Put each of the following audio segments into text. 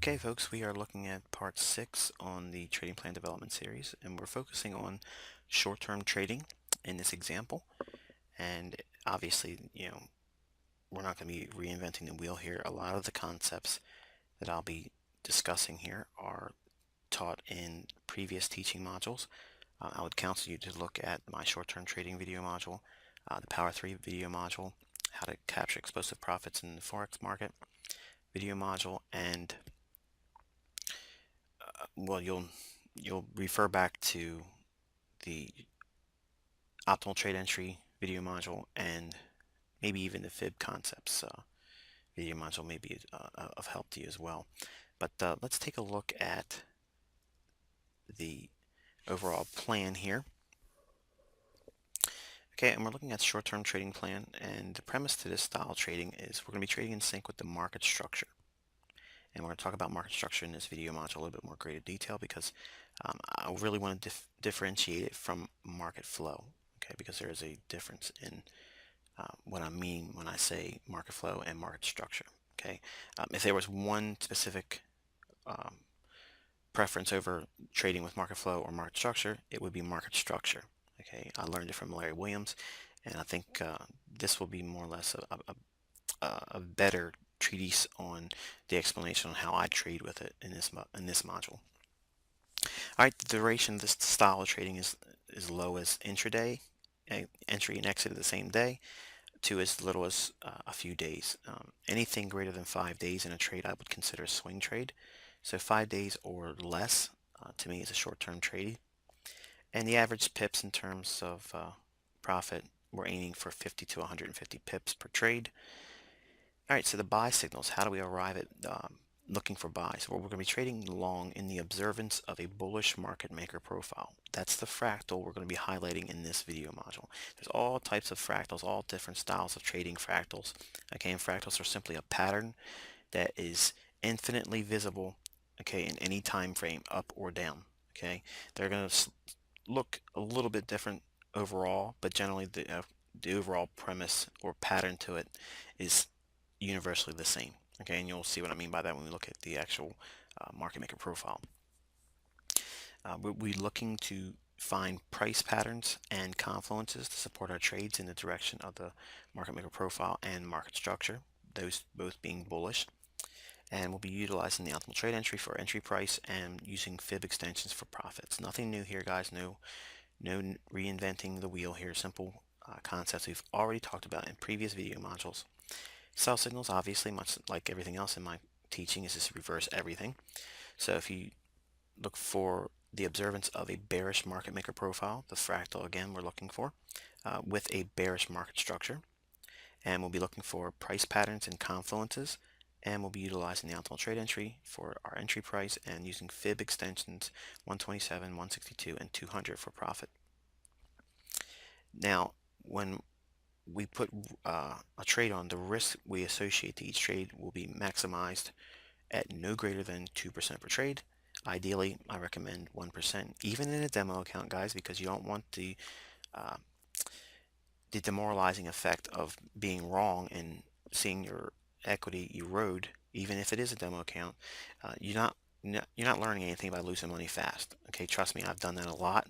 Okay, folks, we are looking at part 6 on the trading plan development series, and we're focusing on short-term trading in this example. And obviously, we're not going to be reinventing the wheel here. A lot of the concepts that I'll be discussing here are taught in previous teaching modules. I would counsel you to look at my short-term trading video module, the Power 3 video module, how to capture explosive profits in the Forex market video module, and well, you'll refer back to the optimal trade entry video module and maybe even the fib concepts video module may be of help to you as well. But let's take a look at the overall plan here. Okay, and we're looking at short-term trading plan, and the premise to this style of trading is we're going to be trading in sync with the market structure. And we're going to talk about market structure in this video module a little bit more greater detail because I really want to differentiate it from market flow, okay, because there is a difference in what I mean when I say market flow and market structure, okay. If there was one specific preference over trading with market flow or market structure, it would be market structure, okay. I learned it from Larry Williams, and I think this will be more or less a better treatise on the explanation on how I trade with it in this module. All right, the duration of this style of trading is as low as intraday, entry and exit the same day, to as little as a few days. Anything greater than 5 days in a trade I would consider a swing trade. So 5 days or less to me is a short-term trade. And the average pips in terms of profit, we're aiming for 50 to 150 pips per trade. All right, so the buy signals, how do we arrive at looking for buys? Well, we're going to be trading long in the observance of a bullish market maker profile. That's the fractal we're going to be highlighting in this video module. There's all types of fractals, all different styles of trading fractals. Okay, and fractals are simply a pattern that is infinitely visible, okay, in any time frame, up or down. Okay, they're going to look a little bit different overall, but generally the overall premise or pattern to it is universally the same. Okay, and you'll see what I mean by that when we look at the actual market maker profile. We're looking to find price patterns and confluences to support our trades in the direction of the market maker profile and market structure, those both being bullish. And we'll be utilizing the optimal trade entry for entry price and using fib extensions for profits. Nothing new here, guys. No reinventing the wheel here. Simple concepts we've already talked about in previous video modules. Sell signals, obviously, much like everything else in my teaching, is just reverse everything. So if you look for the observance of a bearish market maker profile, the fractal again we're looking for, with a bearish market structure, and we'll be looking for price patterns and confluences, and we'll be utilizing the optimal trade entry for our entry price and using fib extensions 127, 162, and 200 for profit. Now, when we put a trade on, the risk we associate to each trade will be maximized at no greater than 2% per trade. Ideally, I recommend 1%, even in a demo account, guys, because you don't want the demoralizing effect of being wrong and seeing your equity erode. Even if it is a demo account, you're not learning anything by losing money fast. Okay, trust me, I've done that a lot.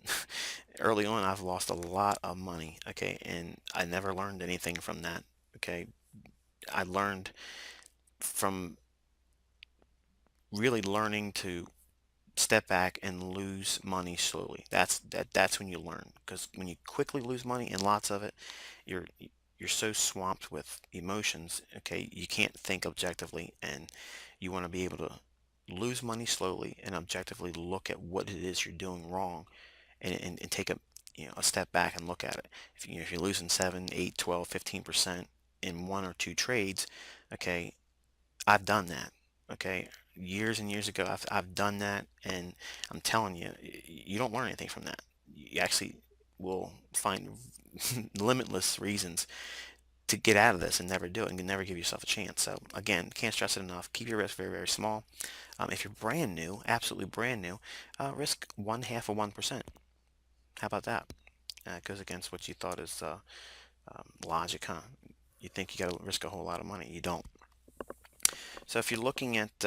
Early on, I've lost a lot of money. Okay, and I never learned anything from that. Okay, I learned from really learning to step back and lose money slowly. That's when you learn, because when you quickly lose money and lots of it, you're so swamped with emotions. Okay, you can't think objectively, and you want to be able to lose money slowly and objectively look at what it is you're doing wrong, and take a step back and look at it. If you're losing 7, 8, 12, 15% in one or two trades, okay, I've done that. Okay, years and years ago, I've done that, and I'm telling you, you don't learn anything from that. You actually will find limitless reasons to get out of this and never do it, and never give yourself a chance. So again, can't stress it enough. Keep your risk very, very small. If you're brand new, absolutely brand new, risk 1/2 of 1%. How about that? It goes against what you thought is logic, huh? You think you got to risk a whole lot of money. You don't. So if you're looking at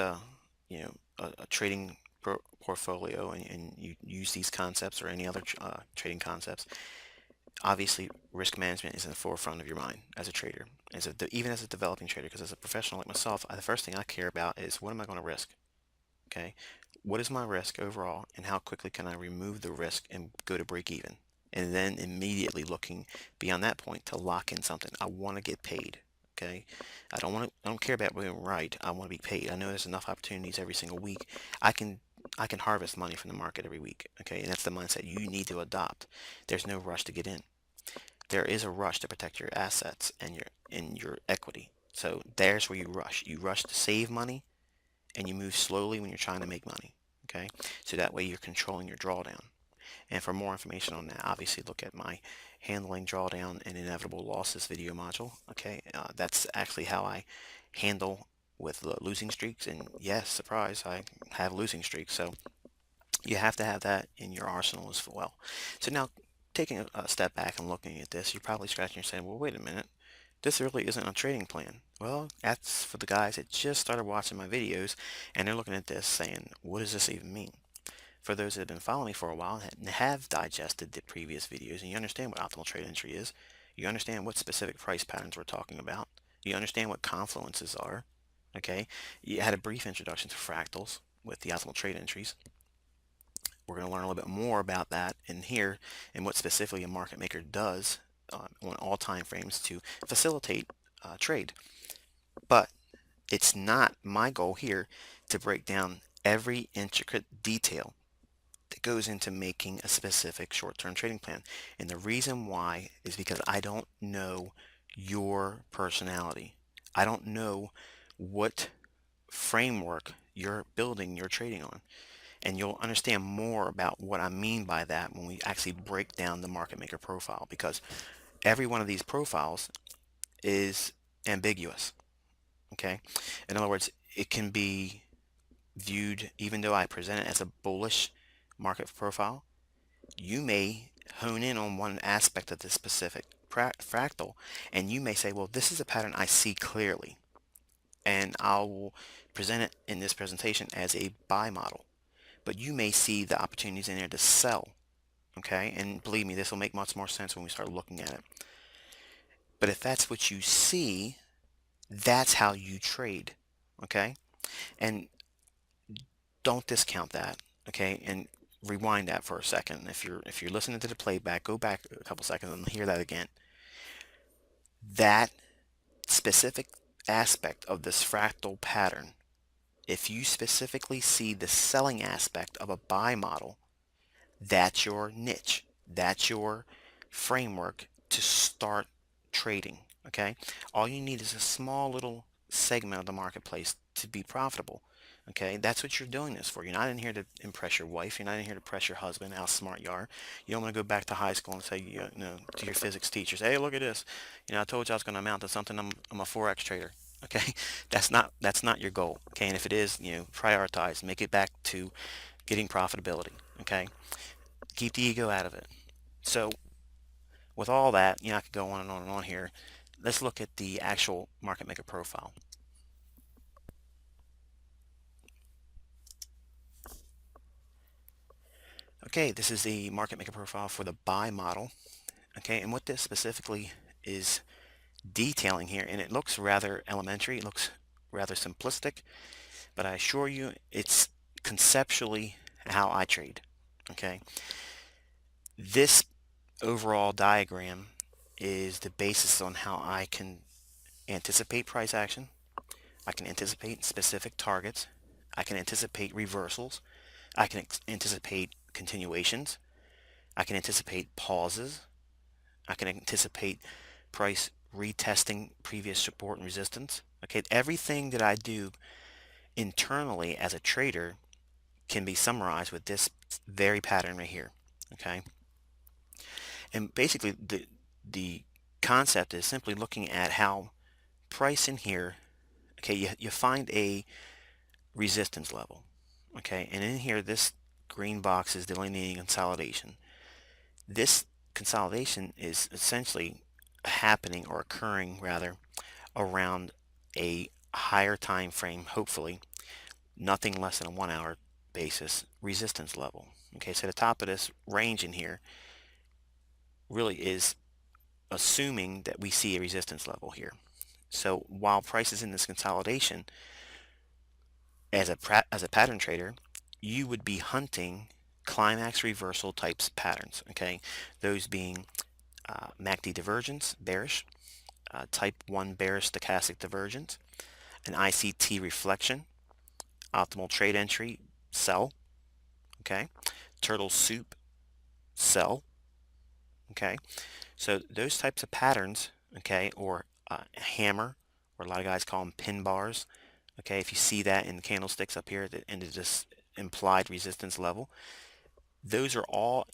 a trading portfolio, and you use these concepts or any other trading concepts, obviously risk management is in the forefront of your mind as a trader, even as a developing trader. Because as a professional like myself, the first thing I care about is what am I going to risk? Okay, what is my risk overall, and how quickly can I remove the risk and go to break even? And then immediately looking beyond that point to lock in something. I want to get paid. Okay, I don't care about being right. I want to be paid. I know there's enough opportunities every single week. I can I can harvest money from the market every week. Okay, and that's the mindset you need to adopt. There's no rush to get in. There is a rush to protect your assets and your equity. So there's where you rush. You rush to save money, and you move slowly when you're trying to make money. Okay, so that way you're controlling your drawdown. And for more information on that, obviously look at my handling drawdown and inevitable losses video module. Okay, that's actually how I handle with losing streaks. And yes, surprise, I have losing streaks. So you have to have that in your arsenal as well. So now, taking a step back and looking at this, you're probably scratching your head, well, wait a minute. This really isn't a trading plan. Well, that's for the guys that just started watching my videos and they're looking at this saying, what does this even mean? For those that have been following me for a while and have digested the previous videos, and you understand what optimal trade entry is, you understand what specific price patterns we're talking about, you understand what confluences are, okay? You had a brief introduction to fractals with the optimal trade entries. We're going to learn a little bit more about that in here and what specifically a market maker does on all time frames to facilitate trade. But it's not my goal here to break down every intricate detail that goes into making a specific short-term trading plan. And the reason why is because I don't know your personality. I don't know what framework you're building your trading on. And you'll understand more about what I mean by that when we actually break down the market maker profile, because every one of these profiles is ambiguous. Okay, in other words, it can be viewed, even though I present it as a bullish market profile, you may hone in on one aspect of this specific fractal, and you may say, well, this is a pattern I see clearly, and I will present it in this presentation as a buy model. But you may see the opportunities in there to sell. Okay, and believe me, this will make much more sense when we start looking at it. But if that's what you see, that's how you trade. Okay, and don't discount that. Okay, and rewind that for a second. If you're listening to the playback, go back a couple seconds and hear that again. That specific aspect of this fractal pattern, if you specifically see the selling aspect of a buy model, that's your niche. That's your framework to start trading. Okay, all you need is a small little segment of the marketplace to be profitable. Okay, that's what you're doing this for. You're not in here to impress your wife. You're not in here to impress your husband, how smart you are. You don't want to go back to high school and say, to your physics teachers, hey, look at this. I told you I was going to amount to something. I'm a Forex trader. Okay, that's not your goal. Okay, and if it is, prioritize, make it back to getting profitability. Okay, keep the ego out of it. So with all that, I could go on and on and on here. Let's look at the actual market maker profile. Okay, this is the market maker profile for the buy model. Okay, and what this specifically is detailing here, and it looks rather elementary, it looks rather simplistic, but I assure you it's conceptually how I trade. Okay, this overall diagram is the basis on how I can anticipate price action. I can anticipate specific targets. I can anticipate reversals. I can anticipate continuations. I can anticipate pauses. I can anticipate price retesting previous support and resistance. Okay, everything that I do internally as a trader can be summarized with this very pattern right here. Okay, and basically the concept is simply looking at how price in here. Okay, you find a resistance level. Okay, and in here this green box is delineating consolidation. This consolidation is essentially happening, or occurring rather, around a higher time frame, hopefully, nothing less than a 1 hour basis resistance level. Okay, so the top of this range in here really is assuming that we see a resistance level here. So while price is in this consolidation, as a pattern trader, you would be hunting climax reversal types patterns. Okay, those being MACD divergence, bearish, type 1 bearish stochastic divergence, an ICT reflection, optimal trade entry, sell, okay, turtle soup, sell, okay. So those types of patterns, okay, or hammer, or a lot of guys call them pin bars, okay, if you see that in the candlesticks up here at the end of this implied resistance level, those are all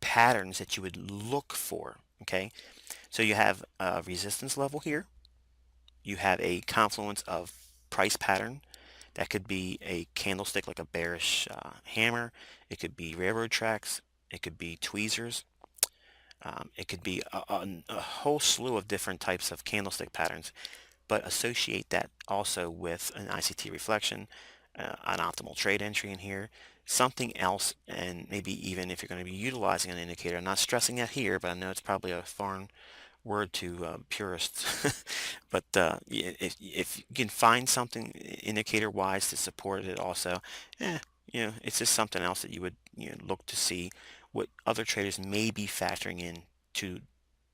patterns that you would look for, okay. So you have a resistance level here, you have a confluence of price pattern. That could be a candlestick like a bearish hammer. It could be railroad tracks. It could be tweezers. It could be a whole slew of different types of candlestick patterns, but associate that also with an ICT reflection, an optimal trade entry in here, something else, and maybe even if you're going to be utilizing an indicator. I'm not stressing that here, but I know it's probably a foreign word to purists. But if you can find something indicator wise to support it also, it's just something else that you would look to see what other traders may be factoring in to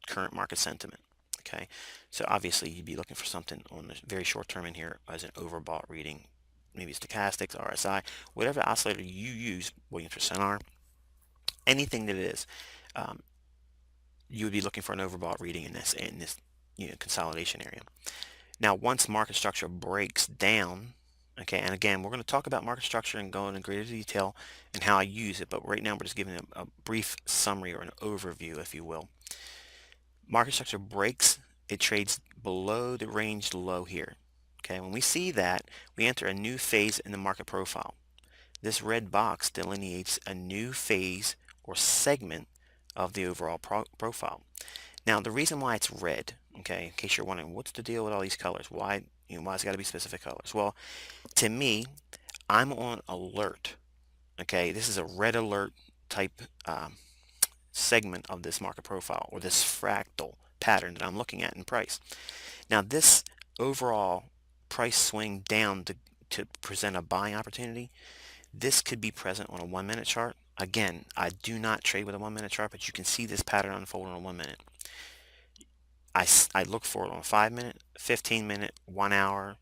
current market sentiment. Okay, so obviously you'd be looking for something on the very short term in here as an overbought reading, maybe stochastics, RSI, whatever oscillator you use, Williams percent R, anything that it is. Um, you would be looking for an overbought reading in this consolidation area. Now, once market structure breaks down, okay, and again, we're going to talk about market structure and go into greater detail and how I use it, but right now we're just giving a brief summary or an overview, if you will. Market structure breaks, it trades below the range low here. Okay, when we see that, we enter a new phase in the market profile. This red box delineates a new phase or segment of the overall profile. Now, the reason why it's red, okay, in case you're wondering, what's the deal with all these colors? Why, why's it got to be specific colors? Well, to me, I'm on alert. Okay, this is a red alert type segment of this market profile or this fractal pattern that I'm looking at in price. Now, this overall price swing down to present a buying opportunity, this could be present on a 1-minute chart. Again, I do not trade with a 1-minute chart, but you can see this pattern unfold on a 1-minute. I look for it on a 5-minute, 15-minute, 1 hour,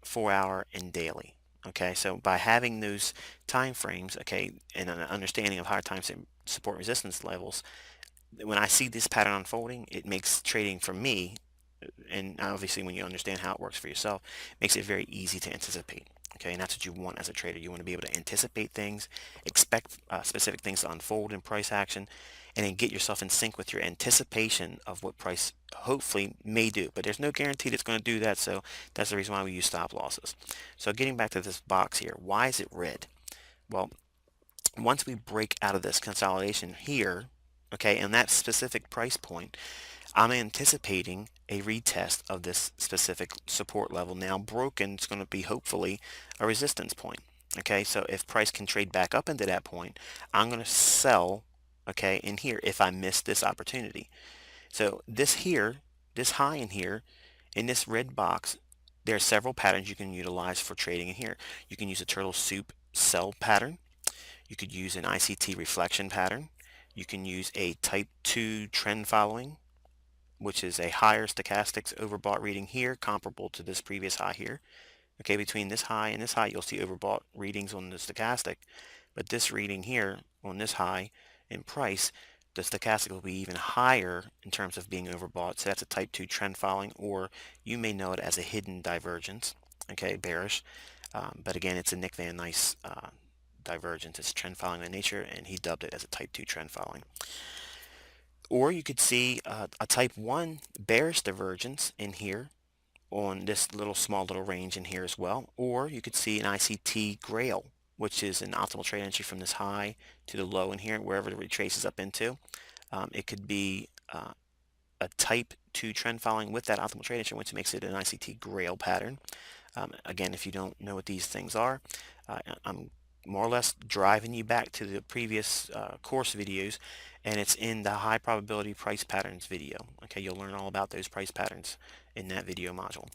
4 hour, and daily. Okay, so by having those time frames, okay, and an understanding of higher time support resistance levels, when I see this pattern unfolding, it makes trading for me, and obviously when you understand how it works for yourself, makes it very easy to anticipate. Okay, and that's what you want as a trader. You want to be able to anticipate things, expect specific things to unfold in price action, and then get yourself in sync with your anticipation of what price hopefully may do. But there's no guarantee that's going to do that, so that's the reason why we use stop losses. So getting back to this box here, why is it red? Well, once we break out of this consolidation here, okay, and that specific price point, I'm anticipating a retest of this specific support level. Now broken, it's going to be hopefully a resistance point. Okay, so if price can trade back up into that point, I'm going to sell, okay, in here if I miss this opportunity. So this here, this high in here, in this red box, there are several patterns you can utilize for trading in here. You can use a turtle soup sell pattern. You could use an ICT reflection pattern. You can use a type 2 trend following, which is a higher stochastics overbought reading here, comparable to this previous high here. Okay, between this high and this high, you'll see overbought readings on the stochastic, but this reading here on this high in price, the stochastic will be even higher in terms of being overbought. So that's a type 2 trend following, or you may know it as a hidden divergence. Okay, bearish, but again, it's a Nick Van Nice divergence. It's trend following in nature, and he dubbed it as a type 2 trend following. Or you could see a type 1 bearish divergence in here on this small little range in here as well. Or you could see an ICT grail, which is an optimal trade entry from this high to the low in here, wherever it retraces up into. It could be a type 2 trend following with that optimal trade entry, which makes it an ICT grail pattern. Again, if you don't know what these things are, I'm more or less driving you back to the previous course videos, and it's in the high probability price patterns video. Okay, you'll learn all about those price patterns in that video module.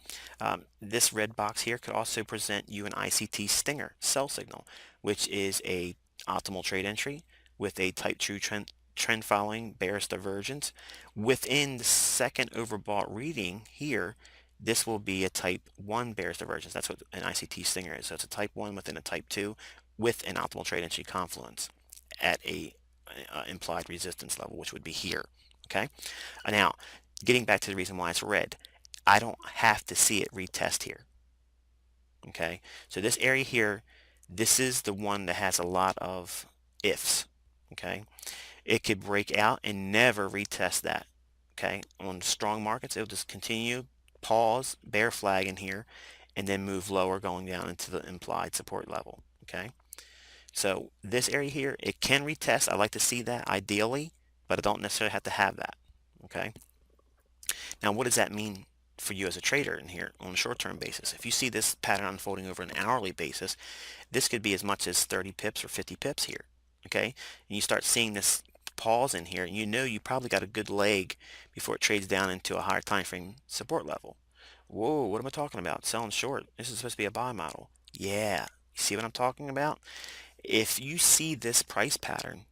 This red box here could also present you an ICT stinger sell signal, which is a optimal trade entry with a type 2 trend following bearish divergence. Within the second overbought reading here, this will be a type 1 bearish divergence. That's what an ICT stinger is. So it's a type 1 within a type 2 with an optimal trade entry confluence at a implied resistance level, which would be here. Okay. Now, getting back to the reason why it's red, I don't have to see it retest here. Okay. So this area here, this is the one that has a lot of ifs. Okay. It could break out and never retest that. Okay, on strong markets, it'll just continue, pause, bear flag in here, and then move lower going down into the implied support level. Okay, so this area here, it can retest. I like to see that ideally, but I don't necessarily have to have that. Okay, now what does that mean for you as a trader in here on a short-term basis? If you see this pattern unfolding over an hourly basis, this could be as much as 30 pips or 50 pips here. Okay, and you start seeing this pause in here, and you know you probably got a good leg before it trades down into a higher time frame support level. Whoa, what am I talking about? Selling short. This is supposed to be a buy model. Yeah, you see what I'm talking about? If you see this price pattern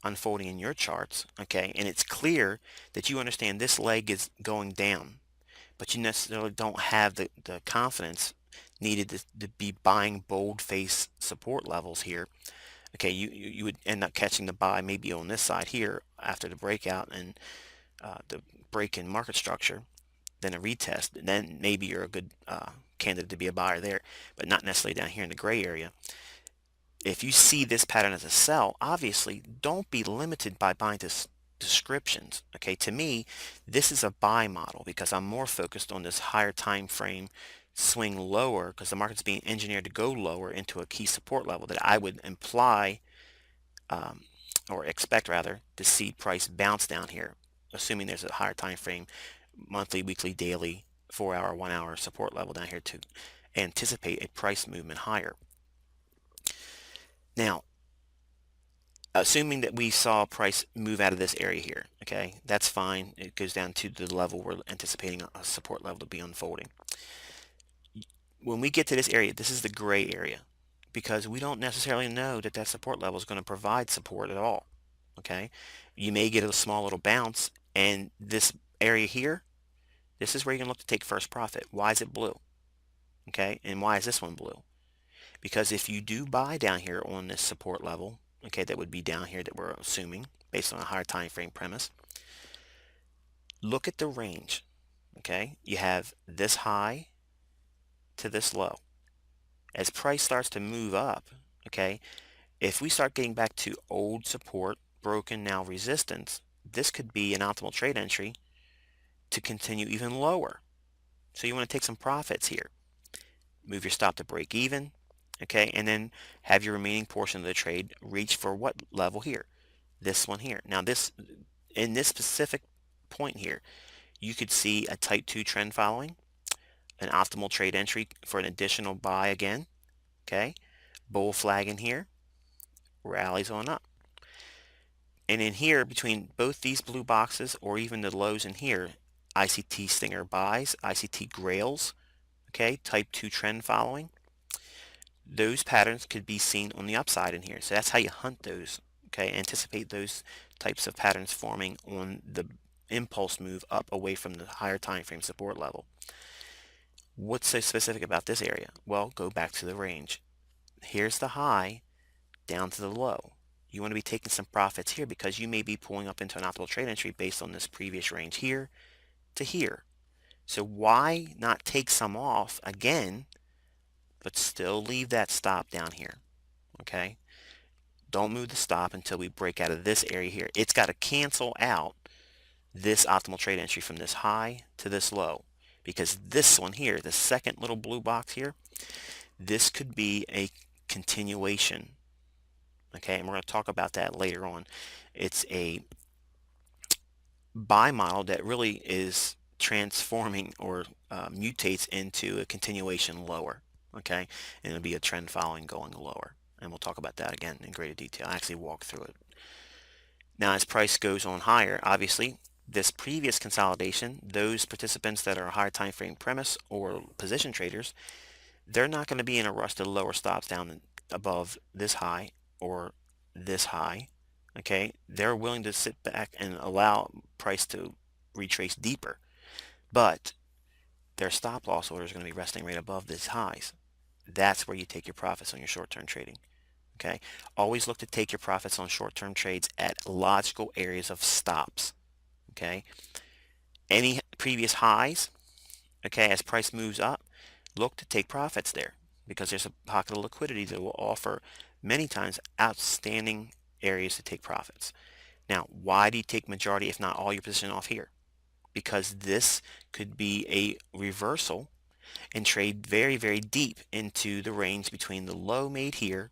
unfolding in your charts, okay, and it's clear that you understand this leg is going down, but you necessarily don't have the confidence needed to be buying bold face support levels here. Okay, you would end up catching the buy maybe on this side here after the breakout and the break in market structure, then a retest, and then maybe you're a good candidate to be a buyer there, but not necessarily down here in the gray area. If you see this pattern as a sell, obviously don't be limited by buying this descriptions. Okay, to me, this is a buy model because I'm more focused on this higher time frame swing lower because the market's being engineered to go lower into a key support level that I would imply um, or expect rather to see price bounce down here, assuming there's a higher time frame, monthly, weekly, daily, 4-hour, 1-hour support level down here to anticipate a price movement higher. Now, assuming that we saw price move out of this area here, okay, that's fine. It goes down to the level we're anticipating a support level to be unfolding. When we get to this area, this is the gray area because we don't necessarily know that that support level is going to provide support at all. Okay, you may get a small little bounce, and this area here, this is where you can look to take first profit. Why is it blue? Okay, and why is this one blue? Because if you do buy down here on this support level, okay, that would be down here that we're assuming based on a higher time frame premise, look at the range. Okay, you have this high to this low. As price starts to move up, okay, if we start getting back to old support, broken now resistance, this could be an optimal trade entry to continue even lower. So you want to take some profits here. Move your stop to break even, okay, and then have your remaining portion of the trade reach for what level here? This one here. Now this, in this specific point here, you could see a type 2 trend following, an optimal trade entry for an additional buy again, okay, bull flag in here, rallies on up. And in here, between both these blue boxes or even the lows in here, ICT stinger buys, ICT grails, okay, type 2 trend following. Those patterns could be seen on the upside in here. So that's how you hunt those, okay, anticipate those types of patterns forming on the impulse move up away from the higher time frame support level. What's so specific about this area? Well, go back to the range. Here's the high down to the low. You want to be taking some profits here because you may be pulling up into an optimal trade entry based on this previous range here to here. So why not take some off again, but still leave that stop down here, okay? Don't move the stop until we break out of this area here. It's got to cancel out this optimal trade entry from this high to this low because this one here, the second little blue box here, this could be a continuation. Okay, and we're going to talk about that later on. It's a buy model that really is transforming or mutates into a continuation lower, okay? And it'll be a trend following going lower. And we'll talk about that again in greater detail. I actually walk through it. Now, as price goes on higher, obviously, this previous consolidation, those participants that are higher time frame premise or position traders, they're not going to be in a rush to lower stops down above this high or this high. Okay, they're willing to sit back and allow price to retrace deeper, but their stop loss orders are going to be resting right above these highs. That's where you take your profits on your short-term trading. Okay, always look to take your profits on short-term trades at logical areas of stops. Okay, any previous highs, okay, as price moves up, look to take profits there because there's a pocket of liquidity that will offer many times outstanding areas to take profits. Now, why do you take majority if not all your position off here? Because this could be a reversal and trade very, very deep into the range between the low made here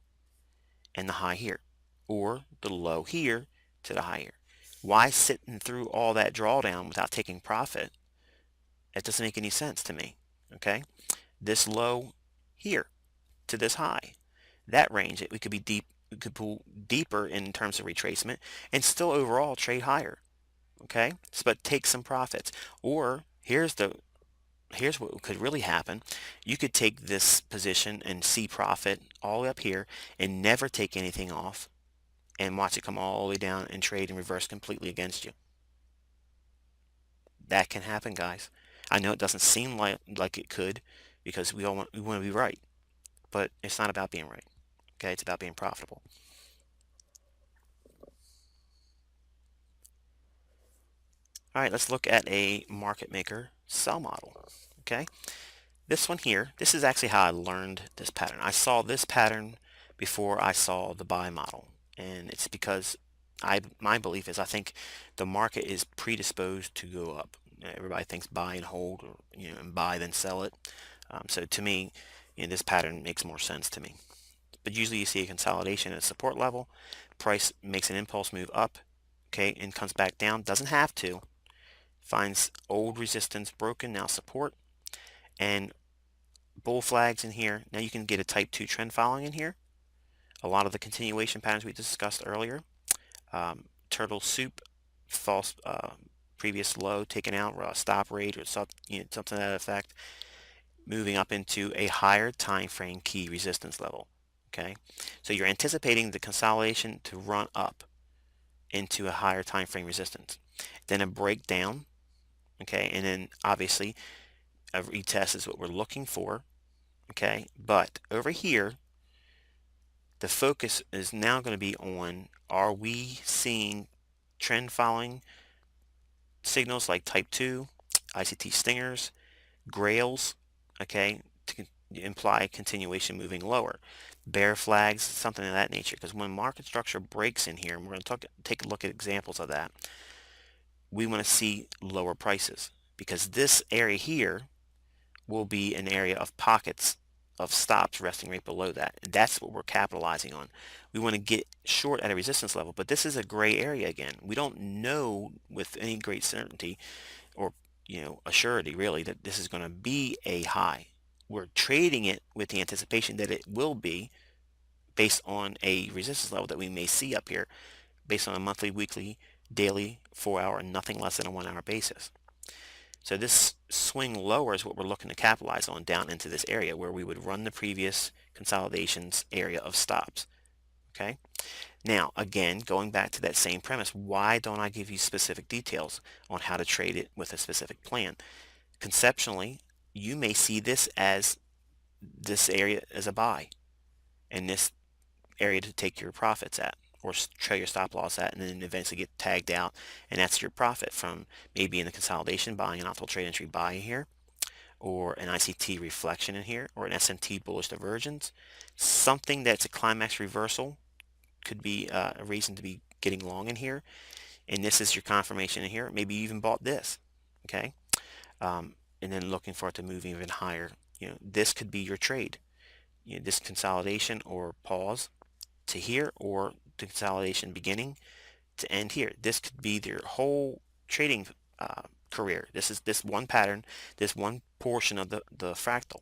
and the high here, or the low here to the high here. Why sitting through all that drawdown without taking profit? It doesn't make any sense to me. Okay, this low here to this high, that range, we could be deep, we could pull deeper in terms of retracement and still overall trade higher. Okay, so, but take some profits. Or here's what could really happen. You could take this position and see profit all the way up here and never take anything off and watch it come all the way down and trade and reverse completely against you. That can happen, guys. I know it doesn't seem like it could because we want to be right, but it's not about being right. Okay, it's about being profitable. All right, let's look at a market maker sell model. Okay, this one here, this is actually how I learned this pattern. I saw this pattern before I saw the buy model, and it's because my belief is I think the market is predisposed to go up. Everybody thinks buy and hold, or and buy then sell it. So to me, this pattern makes more sense to me. But usually you see a consolidation at support level, price makes an impulse move up, okay, and comes back down. Doesn't have to. Finds old resistance broken, now support, and bull flags in here. Now you can get a type 2 trend following in here. A lot of the continuation patterns we discussed earlier. Turtle soup, false previous low taken out, or a stop rate, or something to that effect, moving up into a higher time frame key resistance level. Okay, so you're anticipating the consolidation to run up into a higher time frame resistance, then a breakdown. Okay, and then obviously a retest is what we're looking for. Okay, but over here the focus is now going to be on, are we seeing trend following signals like type 2, ICT stingers, grails, okay, to imply continuation moving lower, bear flags, something of that nature. Because when market structure breaks in here, and we're going to take a look at examples of that, we want to see lower prices because this area here will be an area of pockets of stops resting right below that. And that's what we're capitalizing on. We want to get short at a resistance level, but this is a gray area again. We don't know with any great certainty or a surety really that this is going to be a high. We're trading it with the anticipation that it will be based on a resistance level that we may see up here based on a monthly, weekly, daily, 4-hour, and nothing less than a 1-hour basis. So this swing lower is what we're looking to capitalize on down into this area where we would run the previous consolidations area of stops. Okay. Now, again, going back to that same premise, why don't I give you specific details on how to trade it with a specific plan? Conceptually, you may see this area as a buy and this area to take your profits at or trail your stop loss at, and then eventually get tagged out, and that's your profit from maybe in the consolidation buying an optimal trade entry buy here, or an ICT reflection in here, or an SMT bullish divergence. Something that's a climax reversal could be a reason to be getting long in here, and this is your confirmation in here. Maybe you even bought this, okay, and then looking for it to move even higher. This could be your trade. This consolidation or pause to here, or the consolidation beginning to end here. This could be your whole trading career. This is this one pattern, this one portion of the fractal.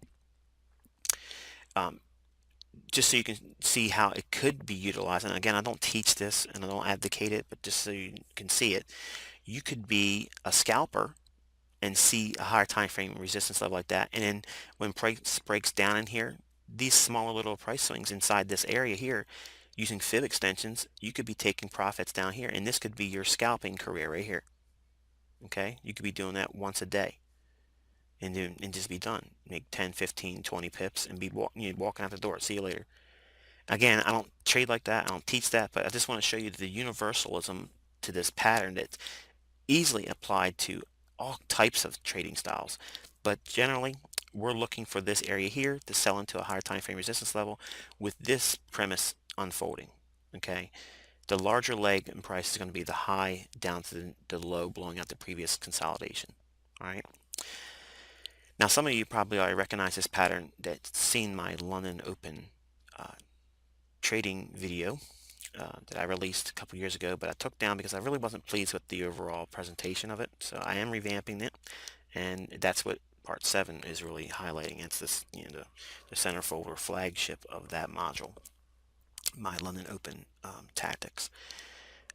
Um, just so you can see how it could be utilized. And again, I don't teach this and I don't advocate it, but just so you can see it, you could be a scalper and see a higher time frame resistance level like that. And then when price breaks down in here, these smaller little price swings inside this area here, using fib extensions, you could be taking profits down here, and this could be your scalping career right here. Okay, you could be doing that once a day and just be done. Make 10, 15, 20 pips and be walking out the door. See you later. Again, I don't trade like that. I don't teach that, but I just want to show you the universalism to this pattern that's easily applied to all types of trading styles. But generally, we're looking for this area here to sell into a higher time frame resistance level with this premise unfolding. Okay, the larger leg in price is going to be the high down to the low, blowing out the previous consolidation. All right. Now, some of you probably already recognize this pattern that's seen my London Open uh, trading video that I released a couple years ago, but I took down because I really wasn't pleased with the overall presentation of it. So I am revamping it, and that's what part 7 is really highlighting. It's this, the centerfold or flagship of that module, my London Open tactics.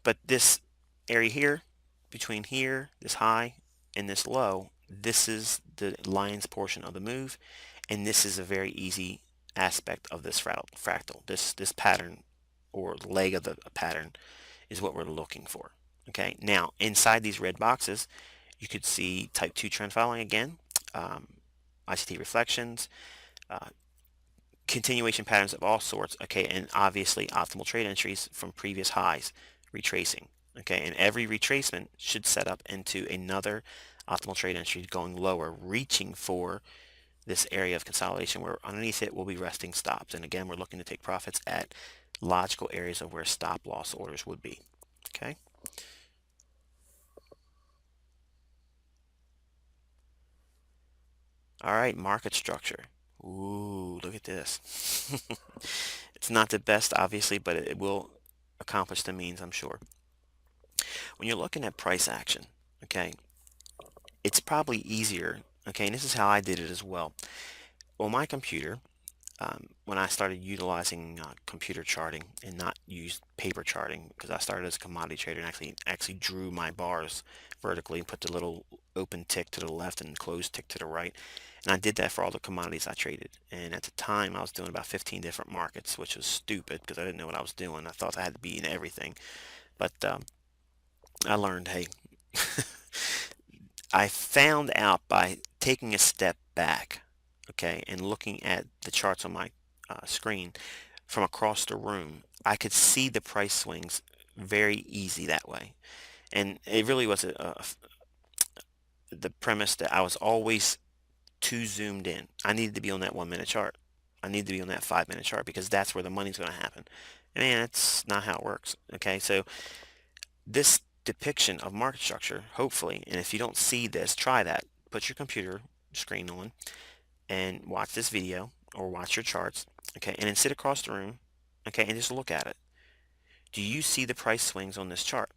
But this area here, between here, this high, and this low, this is the lion's portion of the move, and this is a very easy aspect of this fractal. This pattern or leg of the pattern is what we're looking for. Okay, now inside these red boxes, you could see type 2 trend following again, ICT reflections, uh, continuation patterns of all sorts, okay, and obviously optimal trade entries from previous highs, retracing, okay, and every retracement should set up into another optimal trade entry going lower, reaching for this area of consolidation where underneath it will be resting stops. And again, we're looking to take profits at logical areas of where stop loss orders would be, okay. All right, market structure. Ooh, look at this. It's not the best, obviously, but it will accomplish the means, I'm sure. When you're looking at price action, okay, it's probably easier, okay, and this is how I did it as well. On my computer, when I started utilizing computer charting and not use paper charting, because I started as a commodity trader and actually drew my bars vertically and put the little open tick to the left and closed tick to the right. And I did that for all the commodities I traded. And at the time, I was doing about 15 different markets, which was stupid because I didn't know what I was doing. I thought I had to be in everything. But I learned, hey, I found out by taking a step back, okay, and looking at the charts on my screen from across the room, I could see the price swings very easy that way. And it really was the premise that I was always too zoomed in. I needed to be on that 1 minute chart. I need to be on that 5 minute chart because that's where the money's going to happen. Man, that's not how it works. Okay, so this depiction of market structure, hopefully, and if you don't see this, try that. Put your computer screen on and watch this video or watch your charts, okay, and then sit across the room, okay, and just look at it. Do you see the price swings on this chart?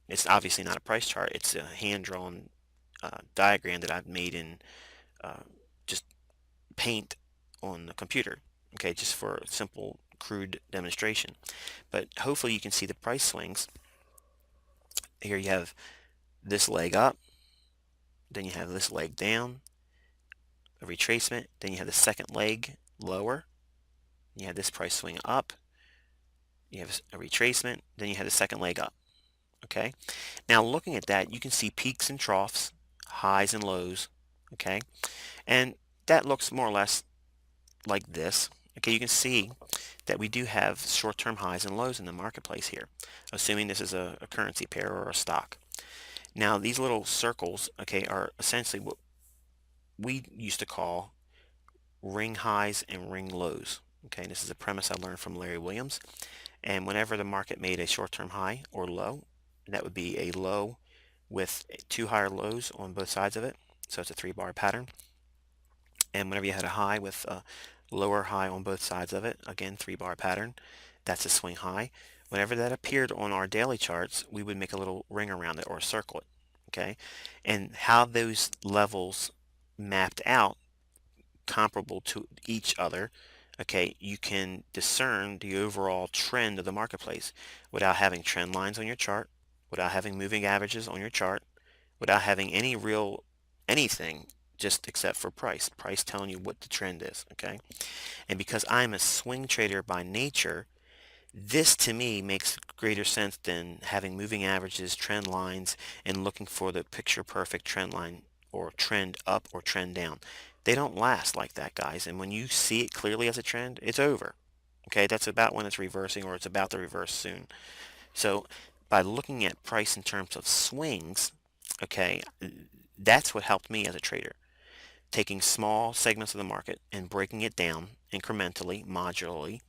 It's obviously not a price chart. It's a hand-drawn diagram that I've made in uh, just paint on the computer, okay, just for a simple, crude demonstration. But hopefully you can see the price swings. Here you have this leg up, then you have this leg down, a retracement, then you have the second leg lower, you have this price swing up, you have a retracement, then you have the second leg up. Okay, now looking at that, you can see peaks and troughs, highs and lows. Okay, and that looks more or less like this. Okay, you can see that we do have short-term highs and lows in the marketplace here, assuming this is a currency pair or a stock. Now these little circles, okay, are essentially what we used to call ring highs and ring lows. Okay, this is a premise I learned from Larry Williams. And whenever the market made a short-term high or low, that would be a low with two higher lows on both sides of it. So it's a 3-bar pattern. And whenever you had a high with a lower high on both sides of it, again, 3-bar pattern, that's a swing high. Whenever that appeared on our daily charts, we would make a little ring around it or circle it. okay? And how those levels mapped out comparable to each other, okay, you can discern the overall trend of the marketplace without having trend lines on your chart, without having moving averages on your chart, without having any real anything, just except for price telling you what the trend is, okay? And because I'm a swing trader by nature, this to me makes greater sense than having moving averages, trend lines, and looking for the picture perfect trend line or trend up or trend down. They don't last like that, guys. And when you see it clearly as a trend, it's over. Okay, that's about when it's reversing or it's about to reverse soon. So by looking at price in terms of swings, okay, that's what helped me as a trader. Taking small segments of the market and breaking it down incrementally, modularly,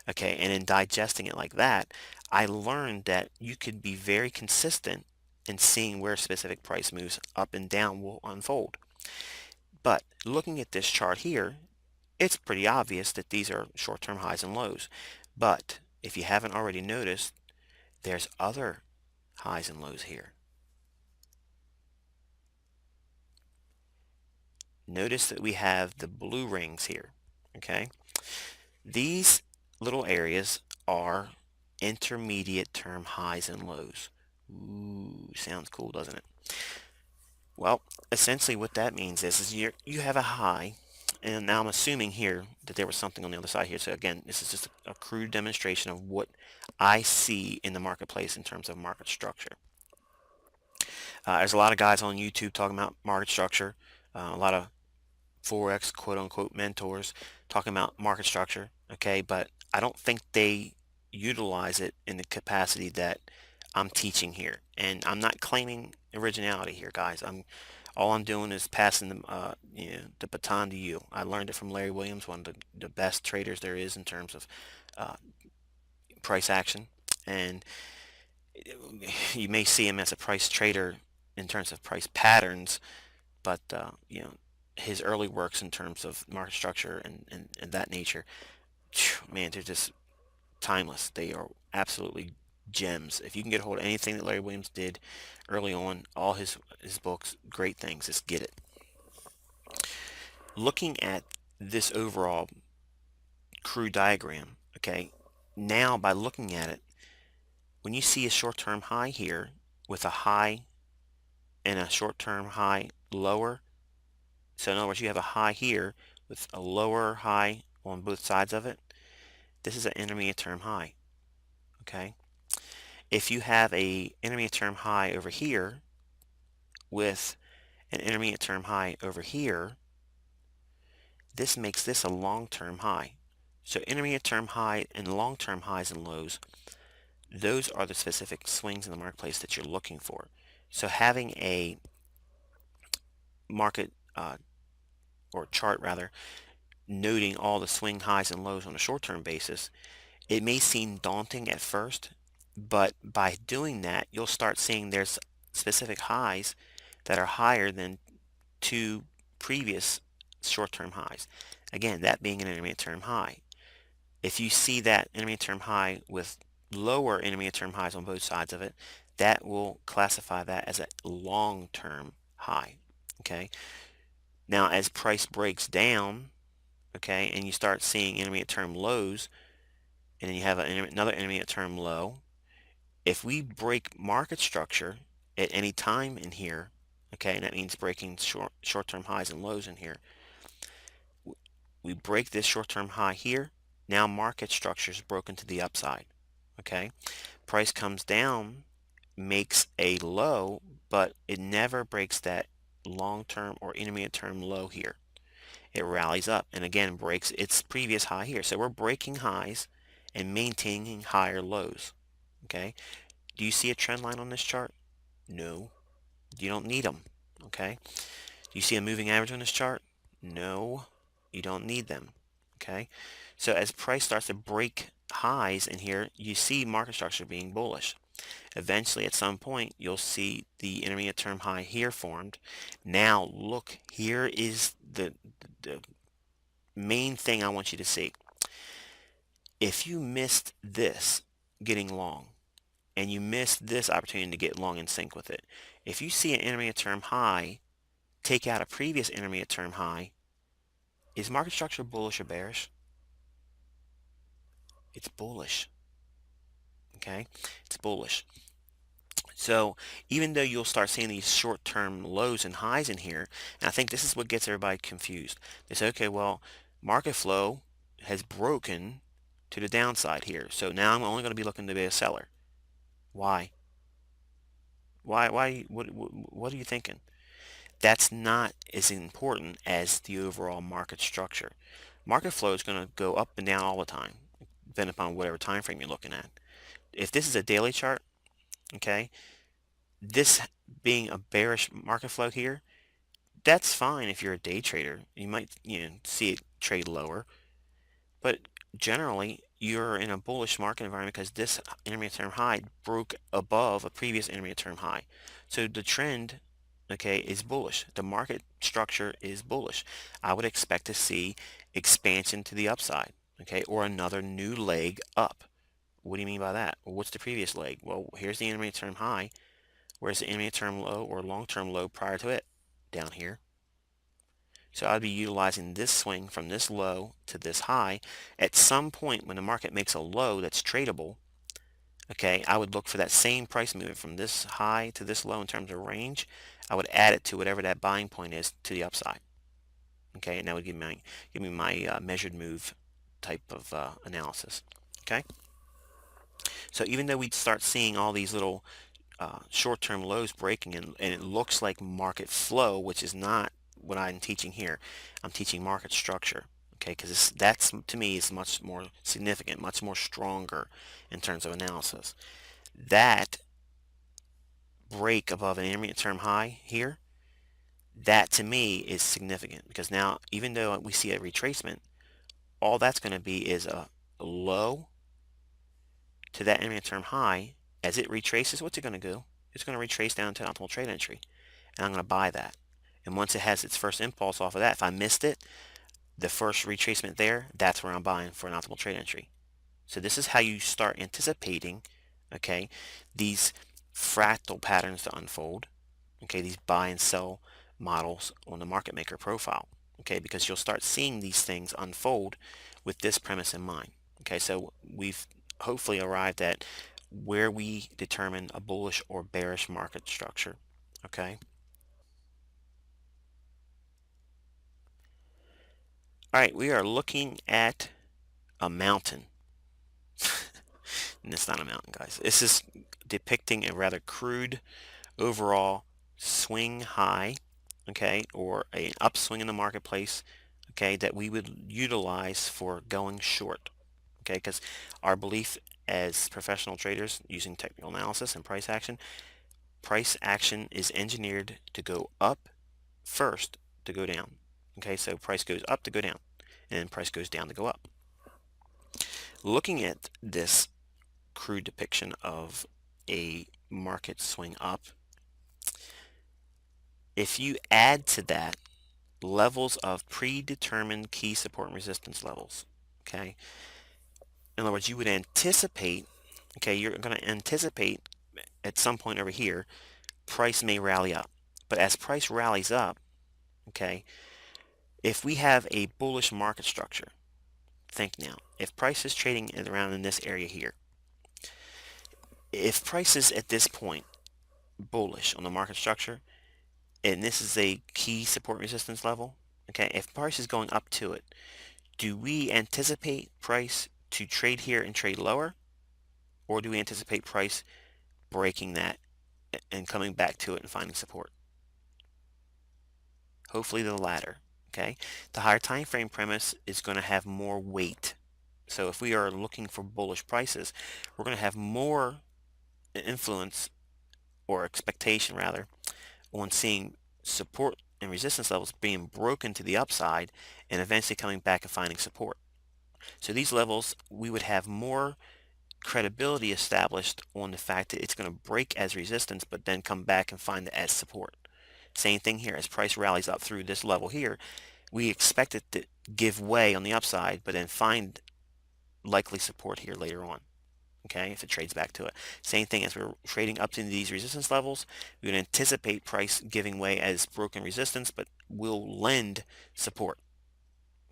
okay, and in digesting it like that, I learned that you could be very consistent in seeing where specific price moves up and down will unfold. But looking at this chart here, it's pretty obvious that these are short-term highs and lows. But if you haven't already noticed, there's other highs and lows here. Notice that we have the blue rings here, okay? These little areas are intermediate term highs and lows. Ooh, sounds cool, doesn't it? Well, essentially what that means is you have a high, and now I'm assuming here that there was something on the other side here. So again, this is just a crude demonstration of what I see in the marketplace in terms of market structure. There's a lot of guys on YouTube talking about market structure, a lot of Forex quote unquote mentors talking about market structure, okay, but I don't think they utilize it in the capacity that I'm teaching here. And I'm not claiming originality here, guys. All I'm doing is passing the baton to you. I learned it from Larry Williams, one of the best traders there is in terms of uh, price action. And you may see him as a price trader in terms of price patterns, but his early works in terms of market structure and that nature, man, they're just timeless. They are absolutely gems. If you can get a hold of anything that Larry Williams did early on, all his books, great things. Just get it. Looking at this overall crude diagram, okay, now by looking at it, when you see a short-term high here with a high and a short-term high lower, so in other words, you have a high here with a lower high on both sides of it. This is an intermediate term high, okay? If you have a intermediate term high over here with an intermediate term high over here, this makes this a long-term high. So intermediate term high and long-term highs and lows, those are the specific swings in the marketplace that you're looking for. So having a market or chart rather, noting all the swing highs and lows on a short-term basis, it may seem daunting at first, but by doing that, you'll start seeing there's specific highs that are higher than two previous short-term highs. Again, that being an intermediate term high. If you see that intermediate term high with lower intermediate term highs on both sides of it, that will classify that as a long-term high. Okay. Now, as price breaks down, okay, and you start seeing intermediate term lows, and then you have another intermediate term low, if we break market structure at any time in here, okay, and that means breaking short-term highs and lows in here, we break this short-term high here, now market structure is broken to the upside, okay? Price comes down, makes a low, but it never breaks that long-term or intermediate term low here. It rallies up and again breaks its previous high here. So we're breaking highs and maintaining higher lows, okay? Do you see a trend line on this chart? No, you don't need them, okay? Do you see a moving average on this chart? No, you don't need them, okay? So as price starts to break highs in here, you see market structure being bullish. Eventually, at some point, you'll see the intermediate term high here formed. Now, look, here is the main thing I want you to see. If you missed this getting long, and you miss this opportunity to get long in sync with it. If you see an intermediate term high take out a previous intermediate term high, is market structure bullish or bearish? It's bullish. Okay, it's bullish. So even though you'll start seeing these short-term lows and highs in here, and I think this is what gets everybody confused. They say, okay, well, market flow has broken to the downside here. So now I'm only going to be looking to be a seller. Why? Why, what are you thinking? That's not as important as the overall market structure. Market flow is going to go up and down all the time, depending upon whatever time frame you're looking at. If this is a daily chart, okay, this being a bearish market flow here, that's fine if you're a day trader. You might, see it trade lower, but generally you're in a bullish market environment because this intermediate term high broke above a previous intermediate term high. So the trend, okay, is bullish. The market structure is bullish. I would expect to see expansion to the upside, okay, or another new leg up. What do you mean by that? Well, what's the previous leg? Well, here's the intermediate term high. Where's the intermediate term low or long-term low prior to it? Down here. So I'd be utilizing this swing from this low to this high. At some point when the market makes a low that's tradable, okay, I would look for that same price movement from this high to this low in terms of range. I would add it to whatever that buying point is to the upside. Okay, and that would give me my measured move type of analysis. Okay, so even though we start seeing all these little short-term lows breaking and it looks like market flow, which is not what I'm teaching here. I'm teaching market structure, okay, because that's to me is much more significant, much more stronger in terms of analysis. That break above an intermediate term high here, that to me is significant because now even though we see a retracement, all that's going to be is a low to that intermediate term high. As it retraces, what's it going to do? It's going to retrace down to optimal trade entry, and I'm going to buy that. And once it has its first impulse off of that, if I missed it, the first retracement there, that's where I'm buying for an optimal trade entry. So this is how you start anticipating, okay, these fractal patterns to unfold, okay, these buy and sell models on the market maker profile, okay, because you'll start seeing these things unfold with this premise in mind. Okay, so we've hopefully arrived at where we determine a bullish or bearish market structure. Okay. All right, we are looking at a mountain. And it's not a mountain, guys. This is depicting a rather crude overall swing high, okay, or an upswing in the marketplace, okay, that we would utilize for going short, okay, because our belief as professional traders using technical analysis and price action is engineered to go up first to go down. Okay, so price goes up to go down, and price goes down to go up. Looking at this crude depiction of a market swing up, if you add to that levels of predetermined key support and resistance levels, okay, in other words, you would anticipate, okay, you're going to anticipate at some point over here, price may rally up. But as price rallies up, okay, if we have a bullish market structure, think now, if price is trading around in this area here, if price is at this point bullish on the market structure, and this is a key support resistance level, okay, if price is going up to it, do we anticipate price to trade here and trade lower, or do we anticipate price breaking that and coming back to it and finding support? Hopefully the latter, okay? The higher time frame premise is going to have more weight. So if we are looking for bullish prices, we're going to have more influence or expectation rather on seeing support and resistance levels being broken to the upside and eventually coming back and finding support. So these levels, we would have more credibility established on the fact that it's going to break as resistance but then come back and find it as support. Same thing here. As price rallies up through this level here, we expect it to give way on the upside but then find likely support here later on. Okay, if it trades back to it. Same thing as we're trading up to these resistance levels, we would anticipate price giving way as broken resistance, but will lend support.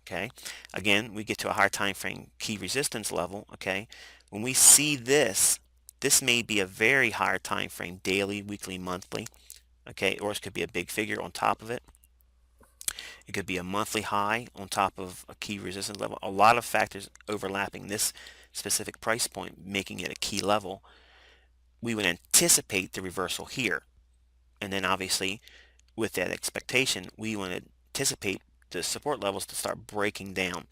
Okay, again, we get to a higher time frame key resistance level. Okay, when we see this, this may be a very higher time frame, daily, weekly, monthly. Okay, or it could be a big figure on top of it. It could be a monthly high on top of a key resistance level. A lot of factors overlapping this specific price point, making it a key level. We would anticipate the reversal here. And then obviously with that expectation, we would anticipate the support levels to start breaking down.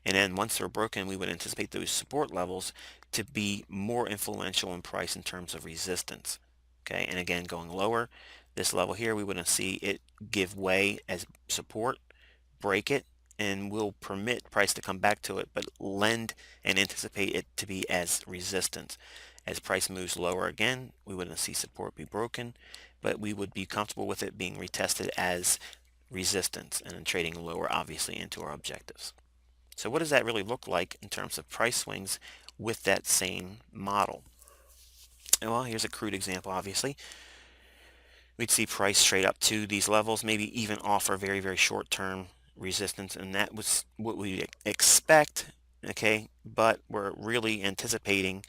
And then once they're broken, we would anticipate those support levels to be more influential in price in terms of resistance. Okay, and again, going lower, this level here, we wouldn't see it give way as support, break it, and will permit price to come back to it, but lend and anticipate it to be as resistance. As price moves lower again, we wouldn't see support be broken, but we would be comfortable with it being retested as resistance and then trading lower obviously into our objectives. So what does that really look like in terms of price swings with that same model? And well, here's a crude example obviously. We'd see price trade up to these levels, maybe even offer very, very short-term resistance, and that was what we expect, okay? But we're really anticipating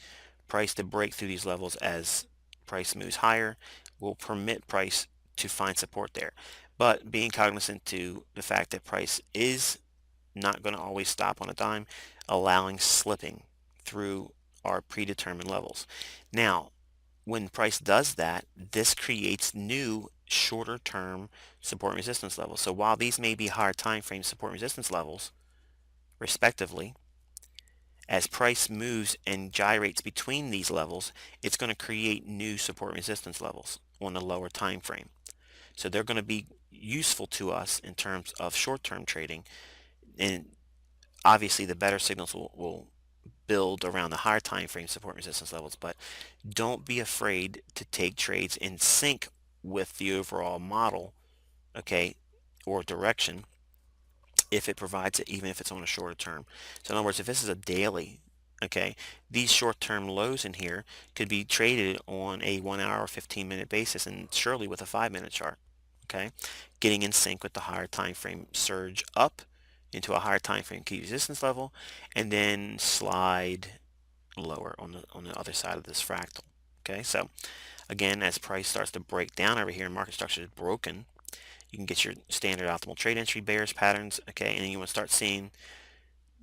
price to break through these levels as price moves higher, will permit price to find support there. But being cognizant to the fact that price is not going to always stop on a dime, allowing slipping through our predetermined levels. Now, when price does that, this creates new shorter term support and resistance levels. So while these may be higher time frame support and resistance levels, respectively, as price moves and gyrates between these levels, it's going to create new support and resistance levels on the lower time frame. So they're going to be useful to us in terms of short-term trading, and obviously the better signals will build around the higher time frame support and resistance levels, but don't be afraid to take trades in sync with the overall model, okay, or direction if it provides it, even if it's on a shorter term. So in other words, if this is a daily, okay, these short-term lows in here could be traded on a 1 hour, 15-minute basis, and surely with a 5-minute chart, okay, getting in sync with the higher time frame surge up into a higher time frame key resistance level, and then slide lower on the other side of this fractal. Okay, so again, as price starts to break down over here and market structure is broken, you can get your standard optimal trade entry bearish patterns. Okay, and then you want to start seeing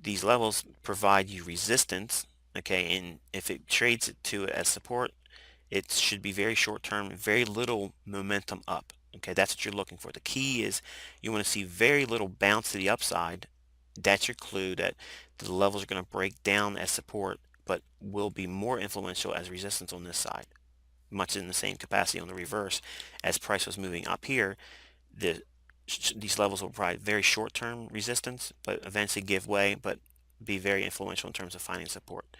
these levels provide you resistance. Okay, and if it trades it to it as support, it should be very short term, very little momentum up. Okay, that's what you're looking for. The key is you want to see very little bounce to the upside. That's your clue that the levels are going to break down as support, but will be more influential as resistance on this side, much in the same capacity on the reverse. As price was moving up here, these levels will provide very short-term resistance, but eventually give way, but be very influential in terms of finding support.